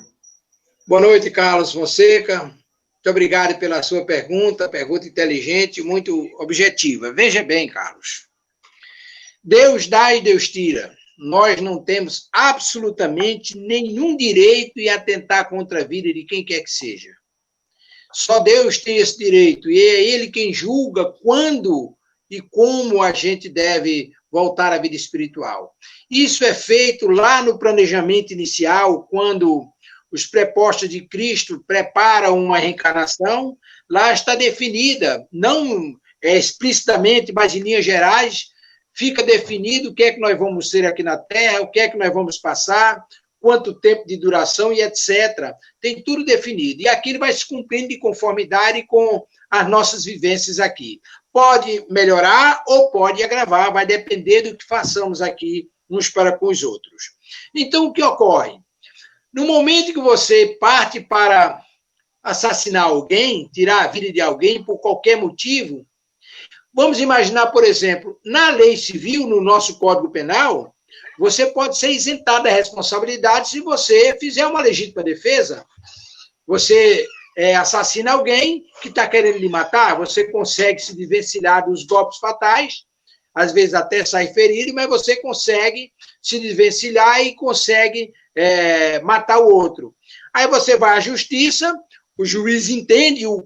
Boa noite, Carlos Fonseca. Muito obrigado pela sua pergunta inteligente, muito objetiva. Veja bem, Carlos. Deus dá e Deus tira. Nós não temos absolutamente nenhum direito em atentar contra a vida de quem quer que seja. Só Deus tem esse direito, e é Ele quem julga quando e como a gente deve voltar à vida espiritual. Isso é feito lá no planejamento inicial, quando os prepostos de Cristo preparam uma reencarnação, lá está definida, não explicitamente, mas em linhas gerais, fica definido o que é que nós vamos ser aqui na Terra, o que é que nós vamos passar, quanto tempo de duração e etc. Tem tudo definido. E aquilo vai se cumprindo de conformidade com as nossas vivências aqui. Pode melhorar ou pode agravar, vai depender do que façamos aqui uns para com os outros. Então, o que ocorre? No momento que você parte para assassinar alguém, tirar a vida de alguém por qualquer motivo, vamos imaginar, por exemplo, na lei civil, no nosso Código Penal, você pode ser isentado da responsabilidade se você fizer uma legítima defesa. Você assassina alguém que está querendo lhe matar, você consegue se desvencilhar dos golpes fatais, às vezes até sair ferido, mas você consegue se desvencilhar e consegue matar o outro. Aí você vai à justiça, o juiz entende, o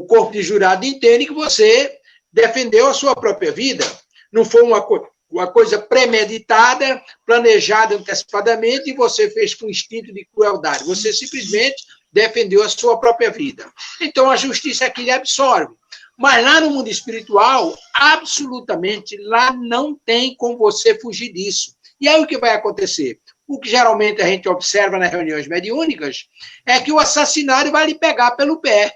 corpo de jurado entende que você defendeu a sua própria vida. Não foi uma coisa premeditada, planejada antecipadamente, e você fez com instinto de crueldade. Você simplesmente defendeu a sua própria vida. Então, a justiça aqui lhe absorve. Mas lá no mundo espiritual, absolutamente, lá não tem como você fugir disso. E aí o que vai acontecer? O que geralmente a gente observa nas reuniões mediúnicas é que o assassinário vai lhe pegar pelo pé,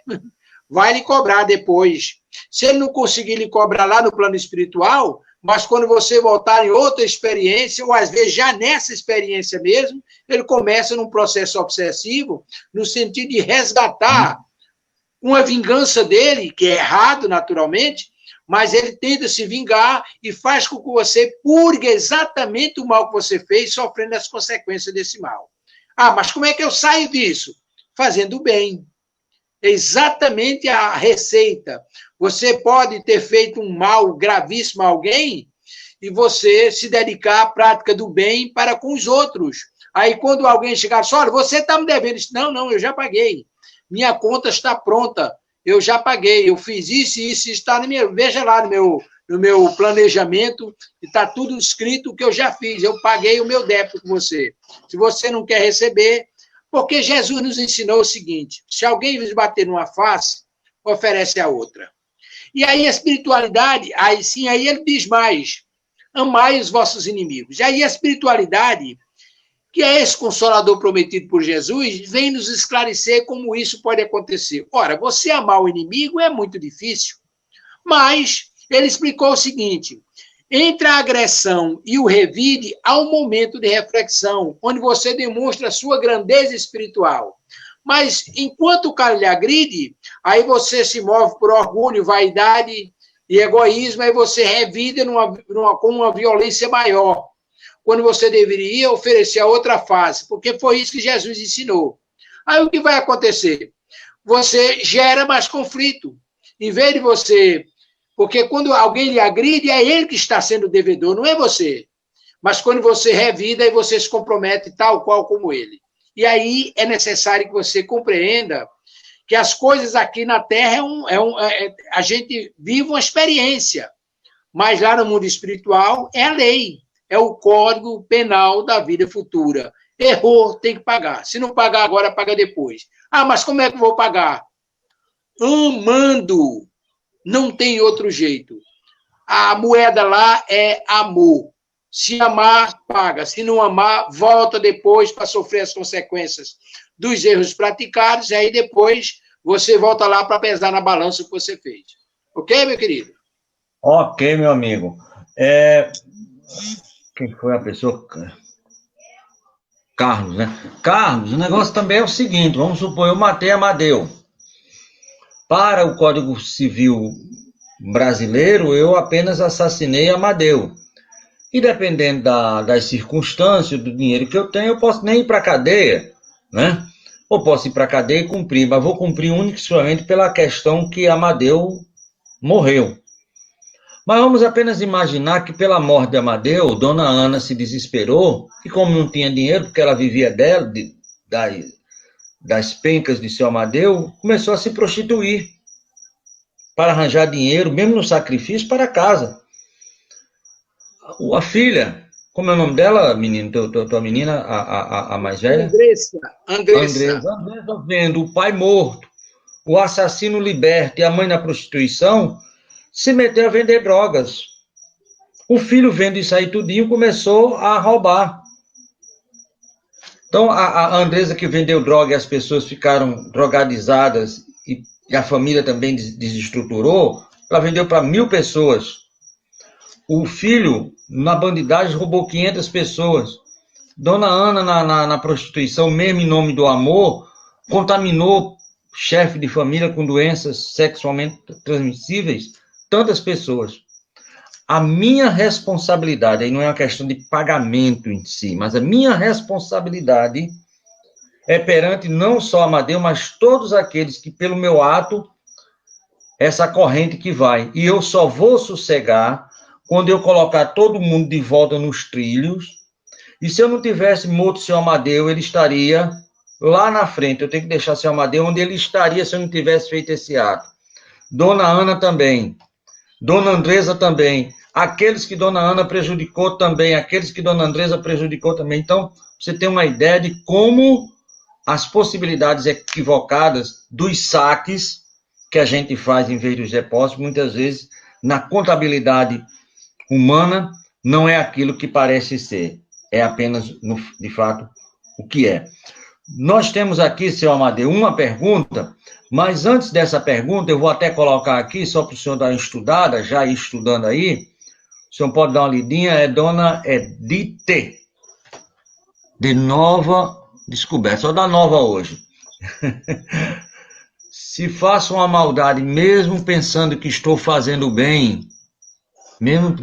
vai lhe cobrar depois. Se ele não conseguir lhe cobrar lá no plano espiritual, mas quando você voltar em outra experiência, ou às vezes já nessa experiência mesmo, ele começa num processo obsessivo, no sentido de resgatar uma vingança dele, que é errado naturalmente, mas ele tenta se vingar e faz com que você purgue exatamente o mal que você fez, sofrendo as consequências desse mal. Ah, mas como é que eu saio disso? Fazendo o bem. Exatamente a receita. Você pode ter feito um mal gravíssimo a alguém e você se dedicar à prática do bem para com os outros. Aí quando alguém chegar e olha, você está me devendo isso. Não, eu já paguei. Minha conta está pronta. Eu já paguei. Eu fiz isso e isso está no meu... Veja lá no meu planejamento, está tudo escrito o que eu já fiz. Eu paguei o meu débito com você. Se você não quer receber... Porque Jesus nos ensinou o seguinte, se alguém lhes bater numa face, oferece a outra. E aí a espiritualidade, aí sim, aí ele diz mais, amai os vossos inimigos. E aí a espiritualidade, que é esse consolador prometido por Jesus, vem nos esclarecer como isso pode acontecer. Ora, você amar o inimigo é muito difícil, mas ele explicou o seguinte, entre a agressão e o revide, há um momento de reflexão, onde você demonstra a sua grandeza espiritual. Mas, enquanto o cara lhe agride, aí você se move por orgulho, vaidade e egoísmo, aí você revide com uma violência maior, quando você deveria oferecer a outra face, porque foi isso que Jesus ensinou. Aí o que vai acontecer? Você gera mais conflito. Em vez de você... Porque quando alguém lhe agride, é ele que está sendo devedor, não é você. Mas quando você revida, aí você se compromete tal qual como ele. E aí é necessário que você compreenda que as coisas aqui na Terra a gente vive uma experiência. Mas lá no mundo espiritual é a lei, é o código penal da vida futura. Errou, tem que pagar. Se não pagar agora, paga depois. Ah, mas como é que eu vou pagar? Amando. Não tem outro jeito. A moeda lá é amor. Se amar, paga. Se não amar, volta depois para sofrer as consequências dos erros praticados, e aí depois você volta lá para pesar na balança o que você fez. Ok, meu querido? Ok, meu amigo. Quem foi a pessoa? Carlos, né? Carlos, o negócio também é o seguinte, vamos supor, eu matei Amadeu. Para o Código Civil brasileiro, eu apenas assassinei Amadeu. E dependendo das circunstâncias, do dinheiro que eu tenho, eu posso nem ir para a cadeia, né? Ou posso ir para a cadeia e cumprir, mas vou cumprir única e exclusivamente pela questão que Amadeu morreu. Mas vamos apenas imaginar que pela morte de Amadeu, Dona Ana se desesperou, e como não tinha dinheiro, porque ela vivia dela, das pencas de seu Amadeu, começou a se prostituir para arranjar dinheiro, mesmo no sacrifício, para casa. A filha, como é o nome dela, menino, tua menina, a mais velha? Andressa, vendo o pai morto, o assassino liberto e a mãe na prostituição, se meteu a vender drogas. O filho, vendo isso aí tudinho, começou a roubar. Então, a Andressa que vendeu droga e as pessoas ficaram drogadizadas e a família também desestruturou, ela vendeu para 1.000 pessoas. O filho, na bandidagem, roubou 500 pessoas. Dona Ana, na prostituição, mesmo em nome do amor, contaminou chefe de família com doenças sexualmente transmissíveis, tantas pessoas. A minha responsabilidade, aí não é uma questão de pagamento em si, mas a minha responsabilidade é perante não só Amadeu, mas todos aqueles que, pelo meu ato, essa corrente que vai. E eu só vou sossegar quando eu colocar todo mundo de volta nos trilhos. E se eu não tivesse morto o seu Amadeu, ele estaria lá na frente. Eu tenho que deixar o seu Amadeu onde ele estaria se eu não tivesse feito esse ato. Dona Ana também. Dona Andressa também. Aqueles que Dona Ana prejudicou também. Aqueles que Dona Andressa prejudicou também. Então, você tem uma ideia de como as possibilidades equivocadas dos saques que a gente faz em vez dos depósitos, muitas vezes, na contabilidade humana, não é aquilo que parece ser. É apenas, de fato, o que é. Nós temos aqui, seu Amadeu, uma pergunta, mas antes dessa pergunta, eu vou até colocar aqui, só para o senhor dar uma estudada, já ir estudando aí, o senhor pode dar uma lidinha, é Dona Edith, de Nova Descoberta, só da Nova hoje. Se faço uma maldade, mesmo pensando que estou fazendo bem, mesmo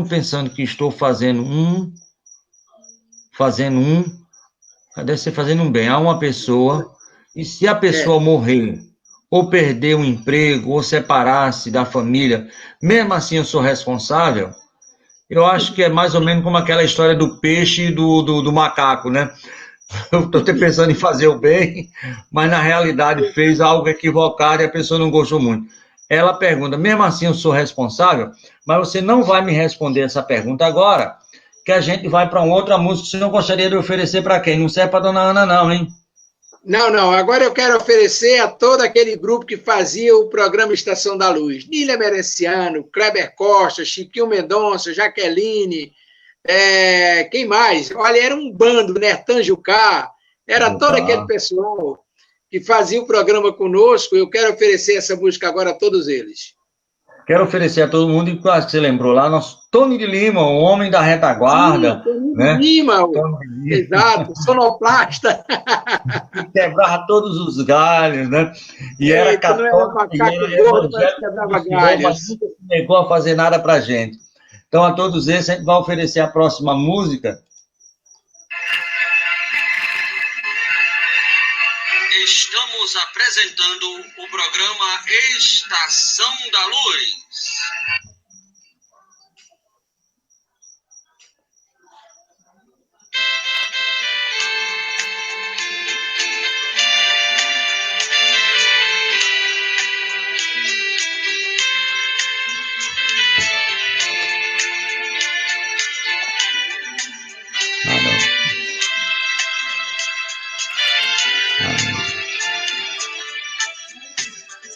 pensando que estou deve ser fazendo um bem a uma pessoa, e se a pessoa morrer, ou perder o emprego, ou separar-se da família, mesmo assim eu sou responsável, eu acho que é mais ou menos como aquela história do peixe e do macaco, né? Eu estou até pensando em fazer o bem, mas na realidade fez algo equivocado e a pessoa não gostou muito. Ela pergunta, mesmo assim eu sou responsável, mas você não vai me responder essa pergunta agora, que a gente vai para uma outra música que você não gostaria de oferecer para quem? Não serve para Dona Ana não, hein? Não. Agora eu quero oferecer a todo aquele grupo que fazia o programa Estação da Luz. Nília Merenciano, Kleber Costa, Chiquinho Mendonça, Jaqueline, quem mais? Olha, era um bando, né? Tanjucá, era todo aquele pessoal que fazia o programa conosco. Eu quero oferecer essa música agora a todos eles. Quero oferecer a todo mundo, e quase que você lembrou lá, nosso Tony de Lima, o homem da retaguarda. Tony né? de Lima, Tony de Lima. Exato, sonoplasta. Que quebrava todos os galhos, né? E era Não era católico, e macaco era gordo, mas evangélico, quebrava iniciou, mas galhos. nunca se negou a fazer nada para gente. Então, a todos esses, a gente vai oferecer a próxima música. Estamos apresentando o programa Estação da Luz.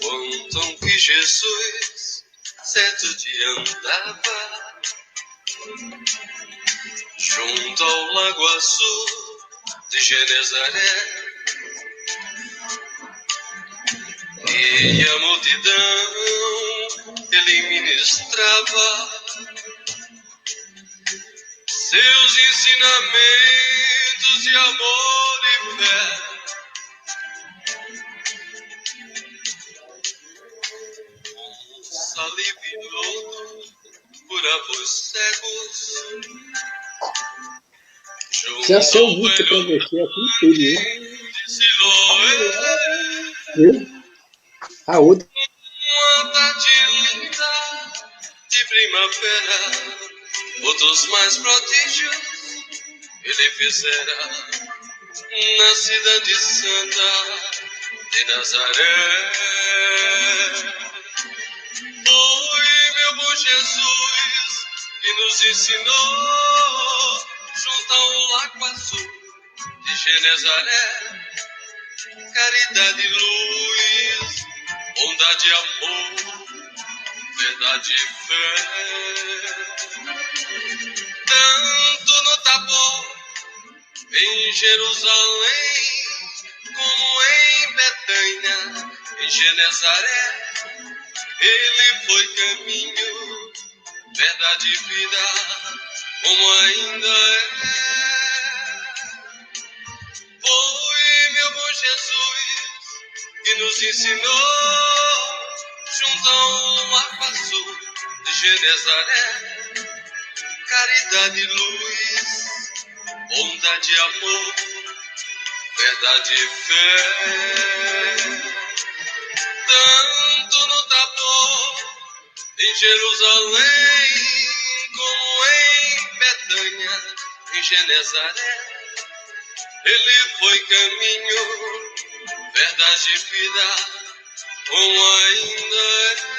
Contam que Jesus certo dia andava junto ao Lago Azul de Genezaré, e a multidão ele ministrava seus ensinamentos de amor e fé. Aliviou, curava os cegos. Já sei o música para você aqui tudo, né? A outra. Uma tarde linda de primavera, outros mais prodígios ele fizera na cidade santa de Nazaré. Foi meu bom Jesus que nos ensinou junto ao Lago Azul de Genezaré, caridade e luz, bondade e amor, verdade e fé. Tanto no Tabor, em Jerusalém, como em Betânia, em Genezaré, ele foi caminho, verdade e vida, como ainda é. Foi meu bom Jesus que nos ensinou junto ao Lago Azul de Genezaré, caridade e luz, bondade e amor, verdade e fé. Tanto no Tabor, em Jerusalém, como em Betânia, em Genezaré, ele foi caminho, verdade e vida, como ainda é.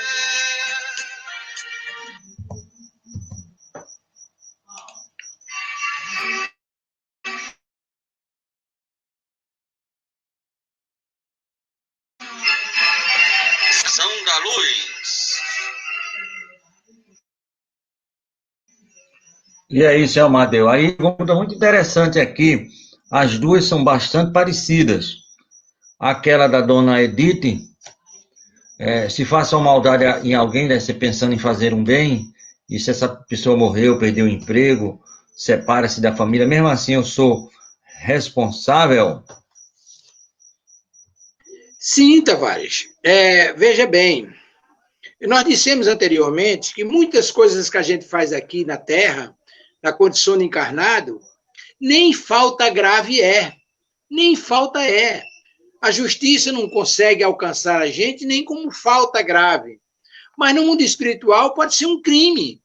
E é isso, Amadeu. Aí, uma coisa muito interessante aqui, as duas são bastante parecidas. Aquela da dona Edith, se faça uma maldade em alguém, deve ser pensando em fazer um bem, e se essa pessoa morreu, perdeu o emprego, separa-se da família, mesmo assim eu sou responsável. Sim, Tavares. Veja bem, nós dissemos anteriormente que muitas coisas que a gente faz aqui na Terra, na condição de encarnado, nem falta grave nem falta é. A justiça não consegue alcançar a gente nem como falta grave. Mas no mundo espiritual pode ser um crime.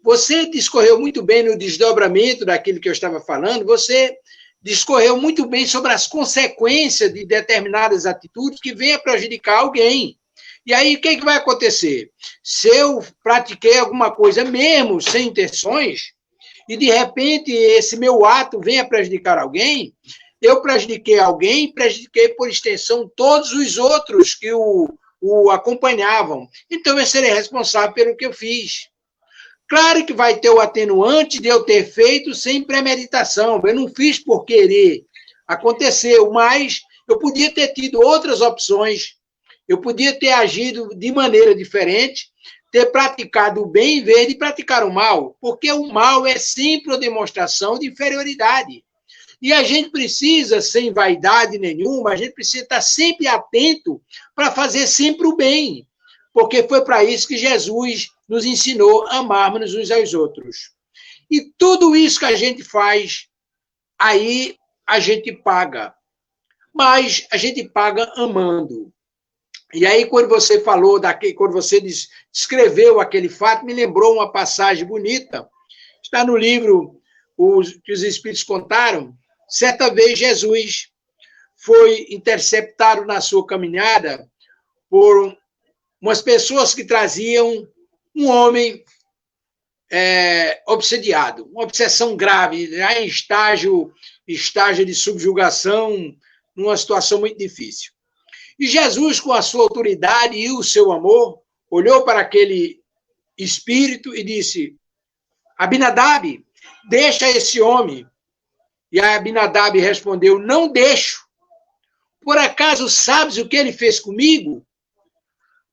Você discorreu muito bem no desdobramento daquilo que eu estava falando, você discorreu muito bem sobre as consequências de determinadas atitudes que venham a prejudicar alguém. E aí, o que vai acontecer? Se eu pratiquei alguma coisa mesmo sem intenções, e de repente esse meu ato venha a prejudicar alguém, eu prejudiquei alguém, prejudiquei por extensão todos os outros que o acompanhavam. Então eu serei responsável pelo que eu fiz. Claro que vai ter o atenuante de eu ter feito sem premeditação. Eu não fiz por querer. Aconteceu, mas eu podia ter tido outras opções. Eu podia ter agido de maneira diferente, ter praticado o bem em vez de praticar o mal, porque o mal é sempre uma demonstração de inferioridade. E a gente precisa, sem vaidade nenhuma, a gente precisa estar sempre atento para fazer sempre o bem, porque foi para isso que Jesus nos ensinou a amarmos uns aos outros. E tudo isso que a gente faz, aí a gente paga. Mas a gente paga amando. E aí, quando você falou, quando você descreveu aquele fato, me lembrou uma passagem bonita. Está no livro que os Espíritos contaram. Certa vez, Jesus foi interceptado na sua caminhada por umas pessoas que traziam um homem obsediado, uma obsessão grave, já em estágio de subjugação, numa situação muito difícil. E Jesus, com a sua autoridade e o seu amor, olhou para aquele espírito e disse: Abinadab, deixa esse homem. E Abinadab respondeu: não deixo. Por acaso sabes o que ele fez comigo?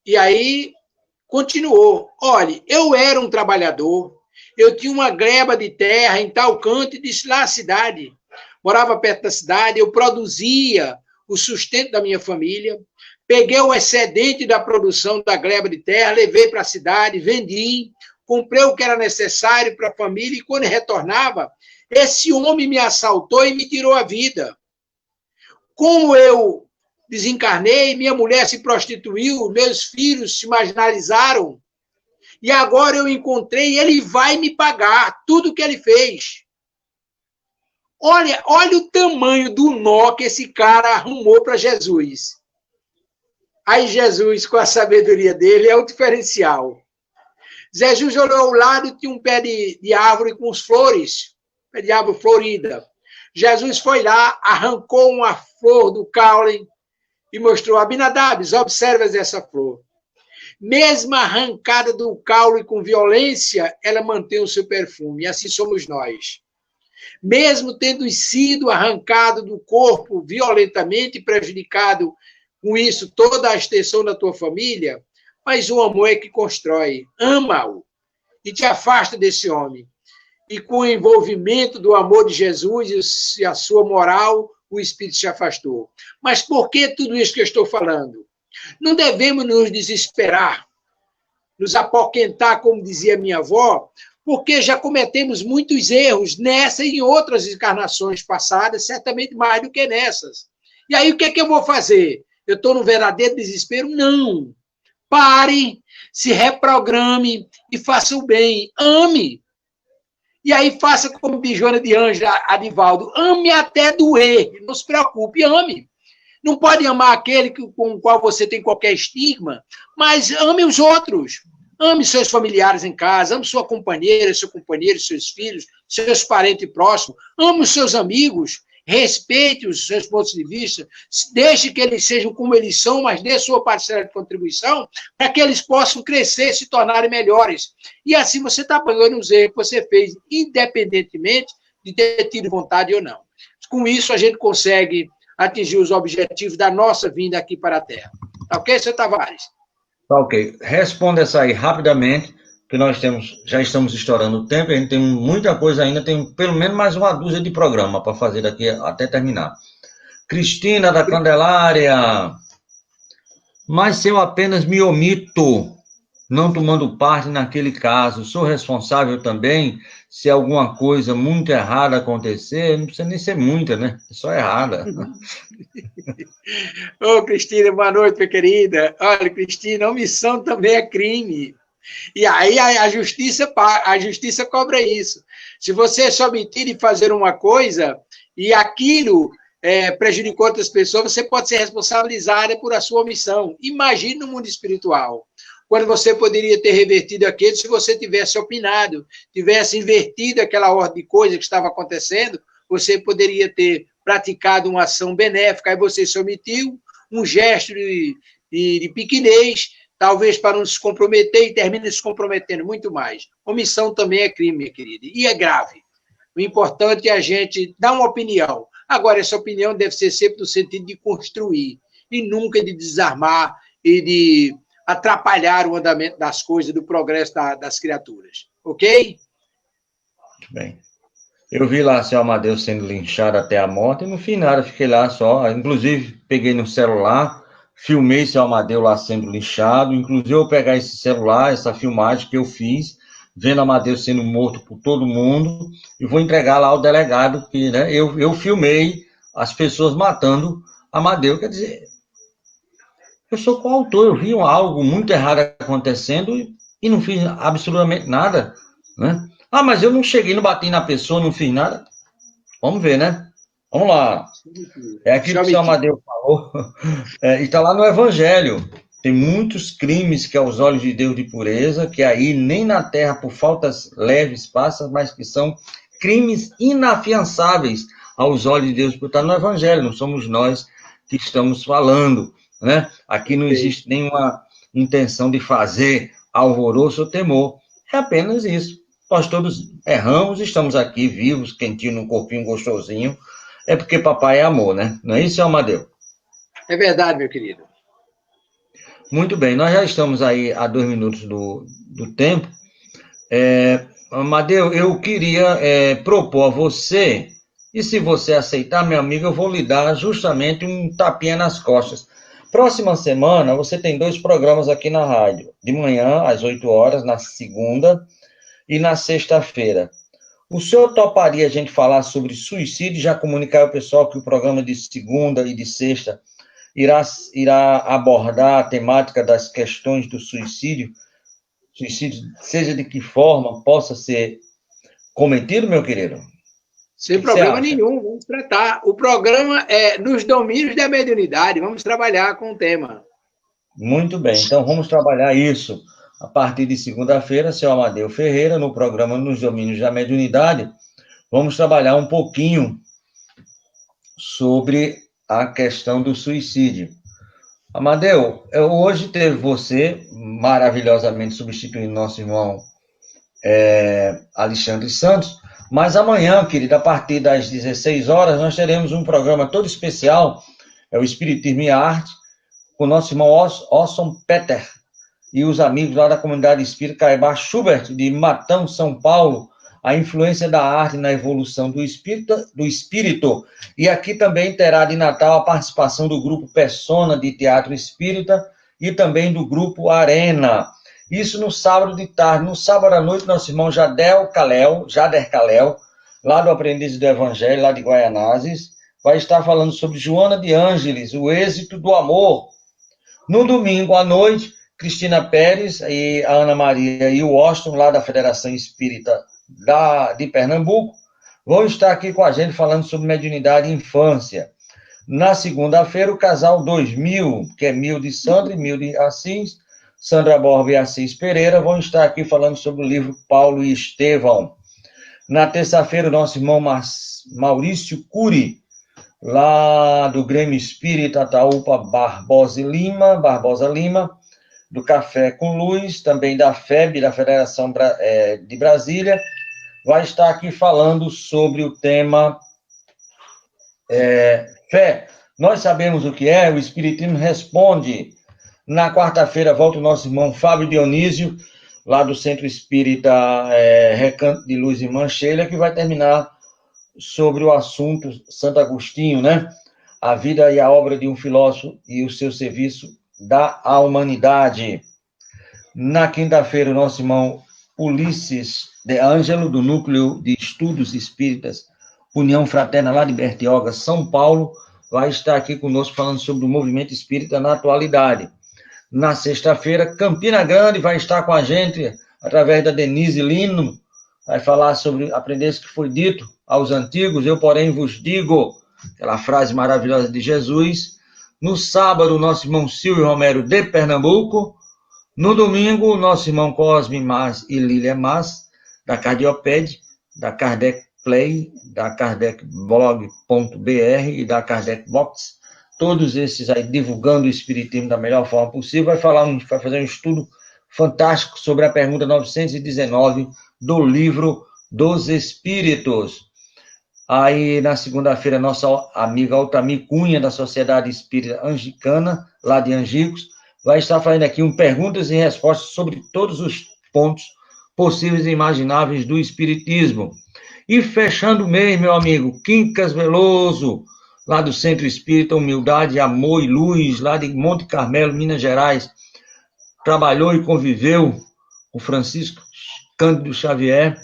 E aí continuou: olhe, eu era um trabalhador, eu tinha uma gleba de terra em tal canto, e disse lá a cidade, morava perto da cidade, eu produzia o sustento da minha família, peguei o excedente da produção da gleba de terra, levei para a cidade, vendi, comprei o que era necessário para a família, e quando retornava, esse homem me assaltou e me tirou a vida. Como eu desencarnei, minha mulher se prostituiu, meus filhos se marginalizaram, e agora eu encontrei, ele vai me pagar tudo o que ele fez. Olha o tamanho do nó que esse cara arrumou para Jesus. Aí Jesus, com a sabedoria dele, é o diferencial. Jesus olhou ao lado, tinha um pé de árvore com as flores, pé de árvore florida. Jesus foi lá, arrancou uma flor do caule e mostrou: Abinadab, observa essa flor. Mesmo arrancada do caule com violência, ela mantém o seu perfume, e assim somos nós. Mesmo tendo sido arrancado do corpo violentamente e prejudicado com isso toda a extensão da tua família, mas o amor é que constrói. Ama-o e te afasta desse homem. E com o envolvimento do amor de Jesus e a sua moral, o Espírito se afastou. Mas por que tudo isso que eu estou falando? Não devemos nos desesperar, nos apoquentar, como dizia minha avó, porque já cometemos muitos erros nessa e em outras encarnações passadas, certamente mais do que nessas. E aí o que é que eu vou fazer? Eu estou no verdadeiro desespero? Não. Pare, se reprograme e faça o bem. Ame. E aí faça como diz Joana de Anjos, Adivaldo, ame até doer, não se preocupe, ame. Não pode amar aquele com o qual você tem qualquer estigma, mas ame os outros. Ame seus familiares em casa, ame sua companheira, seu companheiro, seus filhos, seus parentes próximos, ame os seus amigos. respeite os seus pontos de vista, deixe que eles sejam como eles são, mas dê sua parcela de contribuição para que eles possam crescer e se tornarem melhores. E assim você está pagando os erros que você fez, independentemente de ter tido vontade ou não. Com isso, a gente consegue atingir os objetivos da nossa vinda aqui para a Terra. Tá ok, seu Tavares? Tá ok. Responda essa aí rapidamente, que nós já estamos estourando o tempo, a gente tem muita coisa ainda, tem pelo menos mais uma dúzia de programa para fazer daqui até terminar. Cristina da Candelária, mas se eu apenas me omito, não tomando parte naquele caso, sou responsável também se alguma coisa muito errada acontecer? Não precisa nem ser muita, né? É só errada. Ô, Cristina, boa noite, minha querida. Olha, Cristina, omissão também é crime. E aí a justiça cobra isso. Se você se omitir de fazer uma coisa e aquilo prejudicou outras pessoas, você pode ser responsabilizada por a sua omissão. Imagine no mundo espiritual, quando você poderia ter revertido aquilo se você tivesse opinado, tivesse invertido aquela ordem de coisa que estava acontecendo, você poderia ter praticado uma ação benéfica, aí você se omitiu, um gesto de pequenez, talvez para não se comprometer e termina se comprometendo muito mais. Omissão também é crime, minha querida, e é grave. O importante é a gente dar uma opinião. Agora, essa opinião deve ser sempre no sentido de construir, e nunca de desarmar e de atrapalhar o andamento das coisas, do progresso das criaturas. Ok? Muito bem. Eu vi lá seu Amadeu sendo linchado até a morte, e no fim nada, fiquei lá só, inclusive peguei no celular, filmei seu Amadeu lá sendo linchado, inclusive eu pegar esse celular, essa filmagem que eu fiz, vendo Amadeu sendo morto por todo mundo, e vou entregar lá ao delegado, que né, eu filmei as pessoas matando Amadeu, quer dizer, eu sou coautor, eu vi algo muito errado acontecendo e não fiz absolutamente nada, né? Ah, mas eu não cheguei, não bati na pessoa, não fiz nada. Vamos ver, né? Vamos lá. É aquilo que o senhor Amadeu falou, e está lá no Evangelho. Tem muitos crimes que aos olhos de Deus de pureza, que aí nem na terra por faltas leves passam, mas que são crimes inafiançáveis aos olhos de Deus, porque está no Evangelho, não somos nós que estamos falando, né? Aqui não existe nenhuma intenção de fazer alvoroço ou temor, é apenas isso. Nós todos erramos, estamos aqui vivos, quentinho no corpinho gostosinho, é porque papai é amor, né? Não é isso, seu Amadeu? É verdade, meu querido. Muito bem, nós já estamos aí a 2 minutos do tempo. Amadeu, eu queria propor a você, e se você aceitar, meu amigo, eu vou lhe dar justamente um tapinha nas costas. Próxima semana, você tem 2 programas aqui na rádio. De manhã, às 8 horas, na segunda, e na sexta-feira. O senhor toparia a gente falar sobre suicídio, já comunicar ao pessoal que o programa de segunda e de sexta irá abordar a temática das questões do suicídio, seja de que forma possa ser cometido, meu querido? Sem problema nenhum, vamos tratar. O programa é nos domínios da mediunidade, vamos trabalhar com o tema. Muito bem, então vamos trabalhar isso. A partir de segunda-feira, seu Amadeu Ferreira, no programa Nos Domínios da Mediunidade, vamos trabalhar um pouquinho sobre a questão do suicídio. Amadeu, hoje teve você, maravilhosamente substituindo nosso irmão Alexandre Santos, mas amanhã, querido, a partir das 16 horas, nós teremos um programa todo especial, é o Espiritismo e a Arte, com o nosso irmão Osson Peter, e os amigos lá da comunidade espírita Caibá Schubert, de Matão, São Paulo, a influência da arte na evolução do espírito. E aqui também terá de Natal a participação do grupo Persona de Teatro Espírita e também do grupo Arena. Isso no sábado de tarde. No sábado à noite, nosso irmão Jader Calel, lá do Aprendiz do Evangelho, lá de Guaianazes, vai estar falando sobre Joana de Ângeles, o êxito do amor. No domingo à noite, Cristina Pérez e a Ana Maria e o Washington, lá da Federação Espírita de Pernambuco, vão estar aqui com a gente falando sobre mediunidade e infância. Na segunda-feira, o casal 2000, que é Mil de Sandra e Mil de Assis, Sandra Borba e Assis Pereira, vão estar aqui falando sobre o livro Paulo e Estevão. Na terça-feira, o nosso irmão Maurício Cury, lá do Grêmio Espírita Ataúpa Barbosa Lima, do Café com Luz, também da FEB, da Federação de Brasília, vai estar aqui falando sobre o tema fé. Nós sabemos o que é, o Espiritismo responde. Na quarta-feira volta o nosso irmão Fábio Dionísio, lá do Centro Espírita Recanto de Luz e Mancheira, que vai terminar sobre o assunto Santo Agostinho, né? A vida e a obra de um filósofo e o seu serviço à humanidade. Na quinta-feira, o nosso irmão Ulisses de Ângelo, do Núcleo de Estudos Espíritas, União Fraterna, lá de Bertioga, São Paulo, vai estar aqui conosco falando sobre o movimento espírita na atualidade. Na sexta-feira, Campina Grande vai estar com a gente, através da Denise Lino, vai falar sobre aprender o que foi dito aos antigos, eu, porém, vos digo, aquela frase maravilhosa de Jesus. No sábado, o nosso irmão Silvio Romero, de Pernambuco. No domingo, o nosso irmão Cosme Mas e Lília Mas, da Cardioped, da Kardec Play, da kardecblog.br e da Kardec Box, todos esses aí divulgando o Espiritismo da melhor forma possível, vai fazer um estudo fantástico sobre a pergunta 919 do Livro dos Espíritos. Aí, na segunda-feira, nossa amiga Altamir Cunha, da Sociedade Espírita Anglicana, lá de Angicos, vai estar fazendo aqui perguntas e respostas sobre todos os pontos possíveis e imagináveis do Espiritismo. E fechando o mês, meu amigo, Quincas Veloso, lá do Centro Espírita Humildade, Amor e Luz, lá de Monte Carmelo, Minas Gerais, trabalhou e conviveu com Francisco Cândido Xavier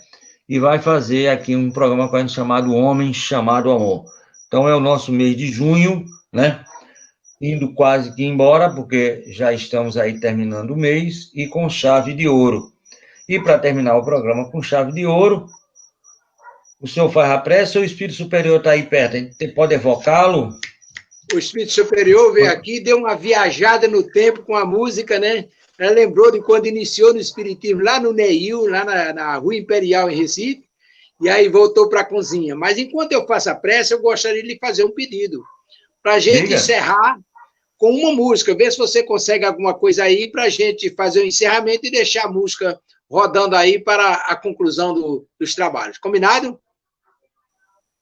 e vai fazer aqui um programa com a gente chamado Homem Chamado Amor. Então, é o nosso mês de junho, né? Indo quase que embora, porque já estamos aí terminando o mês, e com chave de ouro. E para terminar o programa com chave de ouro, o senhor faz a prece ou o Espírito Superior está aí perto? A gente pode evocá-lo? O Espírito Superior veio aqui, deu uma viajada no tempo com a música, né? Ela lembrou de quando iniciou no Espiritismo, lá no Neil, lá na Rua Imperial, em Recife, e aí voltou para a cozinha. Mas enquanto eu faço a prece, eu gostaria de lhe fazer um pedido, para a gente encerrar com uma música. Vê se você consegue alguma coisa aí para a gente fazer o encerramento e deixar a música rodando aí para a conclusão dos trabalhos. Combinado?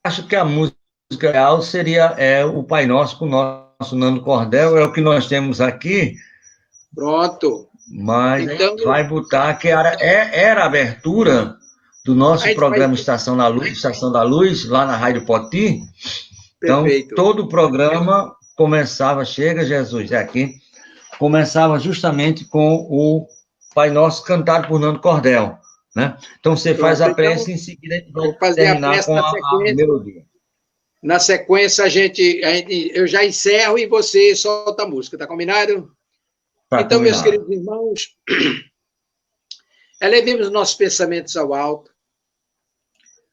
Acho que a música real seria o Pai Nosso com o nosso Nando Cordel, é o que nós temos aqui. Pronto. Mas então, vai botar que era a abertura do nosso programa Estação da Luz, lá na Rádio Poti. Então, perfeito. Todo o programa começava, chega Jesus, começava justamente com o Pai Nosso cantado por Nando Cordel, né? Então, você faz a prece e em seguida a gente vai terminar com a melodia. Na sequência, eu já encerro e você solta a música, tá combinado? Então, meus queridos irmãos, elevemos nossos pensamentos ao alto,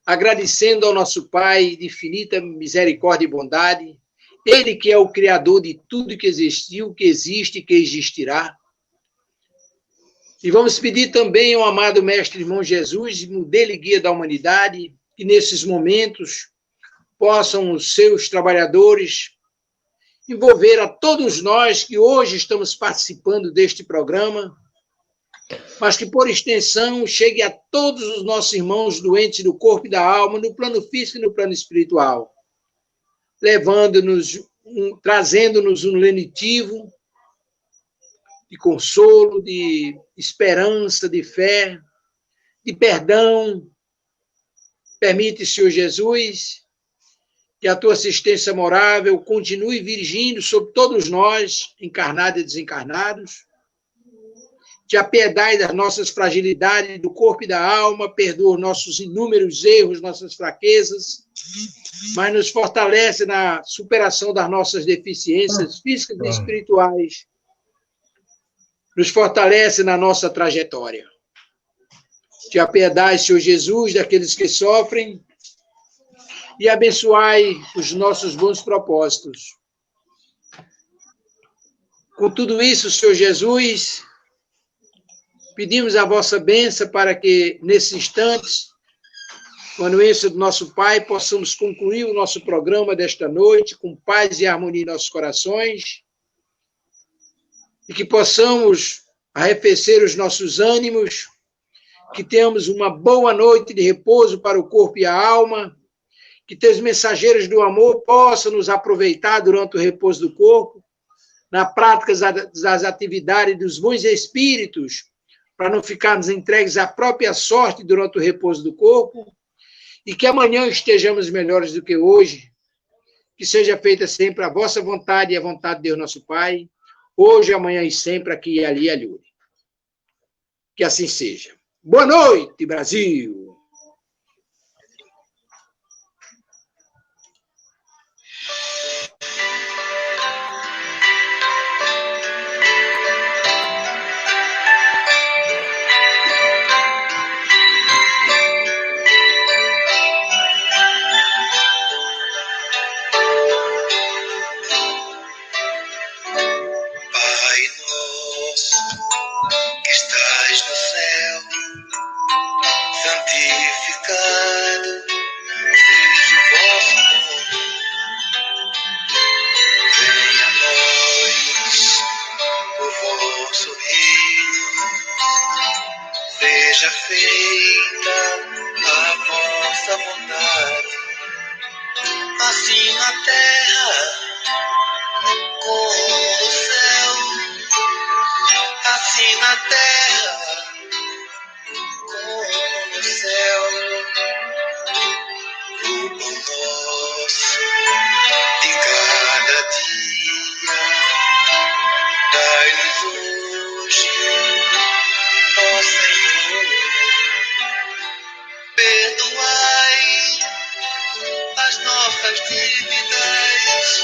agradecendo ao nosso Pai de infinita misericórdia e bondade, Ele que é o Criador de tudo que existiu, que existe e que existirá. E vamos pedir também ao amado Mestre Irmão Jesus, modelo e guia da humanidade, que nesses momentos possam os seus trabalhadores envolver a todos nós que hoje estamos participando deste programa, mas que, por extensão, chegue a todos os nossos irmãos doentes do corpo e da alma, no plano físico e no plano espiritual, trazendo-nos um lenitivo de consolo, de esperança, de fé, de perdão. Permite, Senhor Jesus, que a tua assistência morável continue virgindo sobre todos nós, encarnados e desencarnados. Te apiedai das nossas fragilidades do corpo e da alma, perdoa nossos inúmeros erros, nossas fraquezas, mas nos fortalece na superação das nossas deficiências físicas e espirituais. Nos fortalece na nossa trajetória. Te apiedai, Senhor Jesus, daqueles que sofrem, e abençoai os nossos bons propósitos. Com tudo isso, Senhor Jesus, pedimos a vossa bênção para que, nesses instantes, Com a anuência do nosso Pai, possamos concluir o nosso programa desta noite com paz e harmonia em nossos corações e que possamos arrefecer os nossos ânimos, que tenhamos uma boa noite de repouso para o corpo e a alma, que teus mensageiros do amor possam nos aproveitar durante o repouso do corpo, na prática das atividades dos bons espíritos, para não ficarmos entregues à própria sorte durante o repouso do corpo, e que amanhã estejamos melhores do que hoje, que seja feita sempre a vossa vontade e a vontade de Deus nosso Pai, hoje, amanhã e sempre, aqui e ali, alhure. Que assim seja. Boa noite, Brasil! Pai nosso, que estás no céu, santificado seja o vosso nome. Venha a nós o vosso reino, seja feita a vossa vontade, assim na terra como no céu, assim na terra como no céu. O pão nosso de cada dia, dai-nos hoje, ó Senhor. Perdoai as nossas dívidas,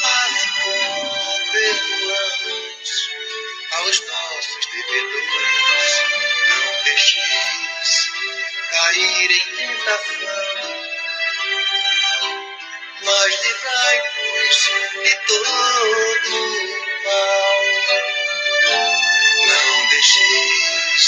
assim como perdoamos aos nossos devedores. Não deixeis cair em tentação, mas livrai-nos de todo mal. Não deixeis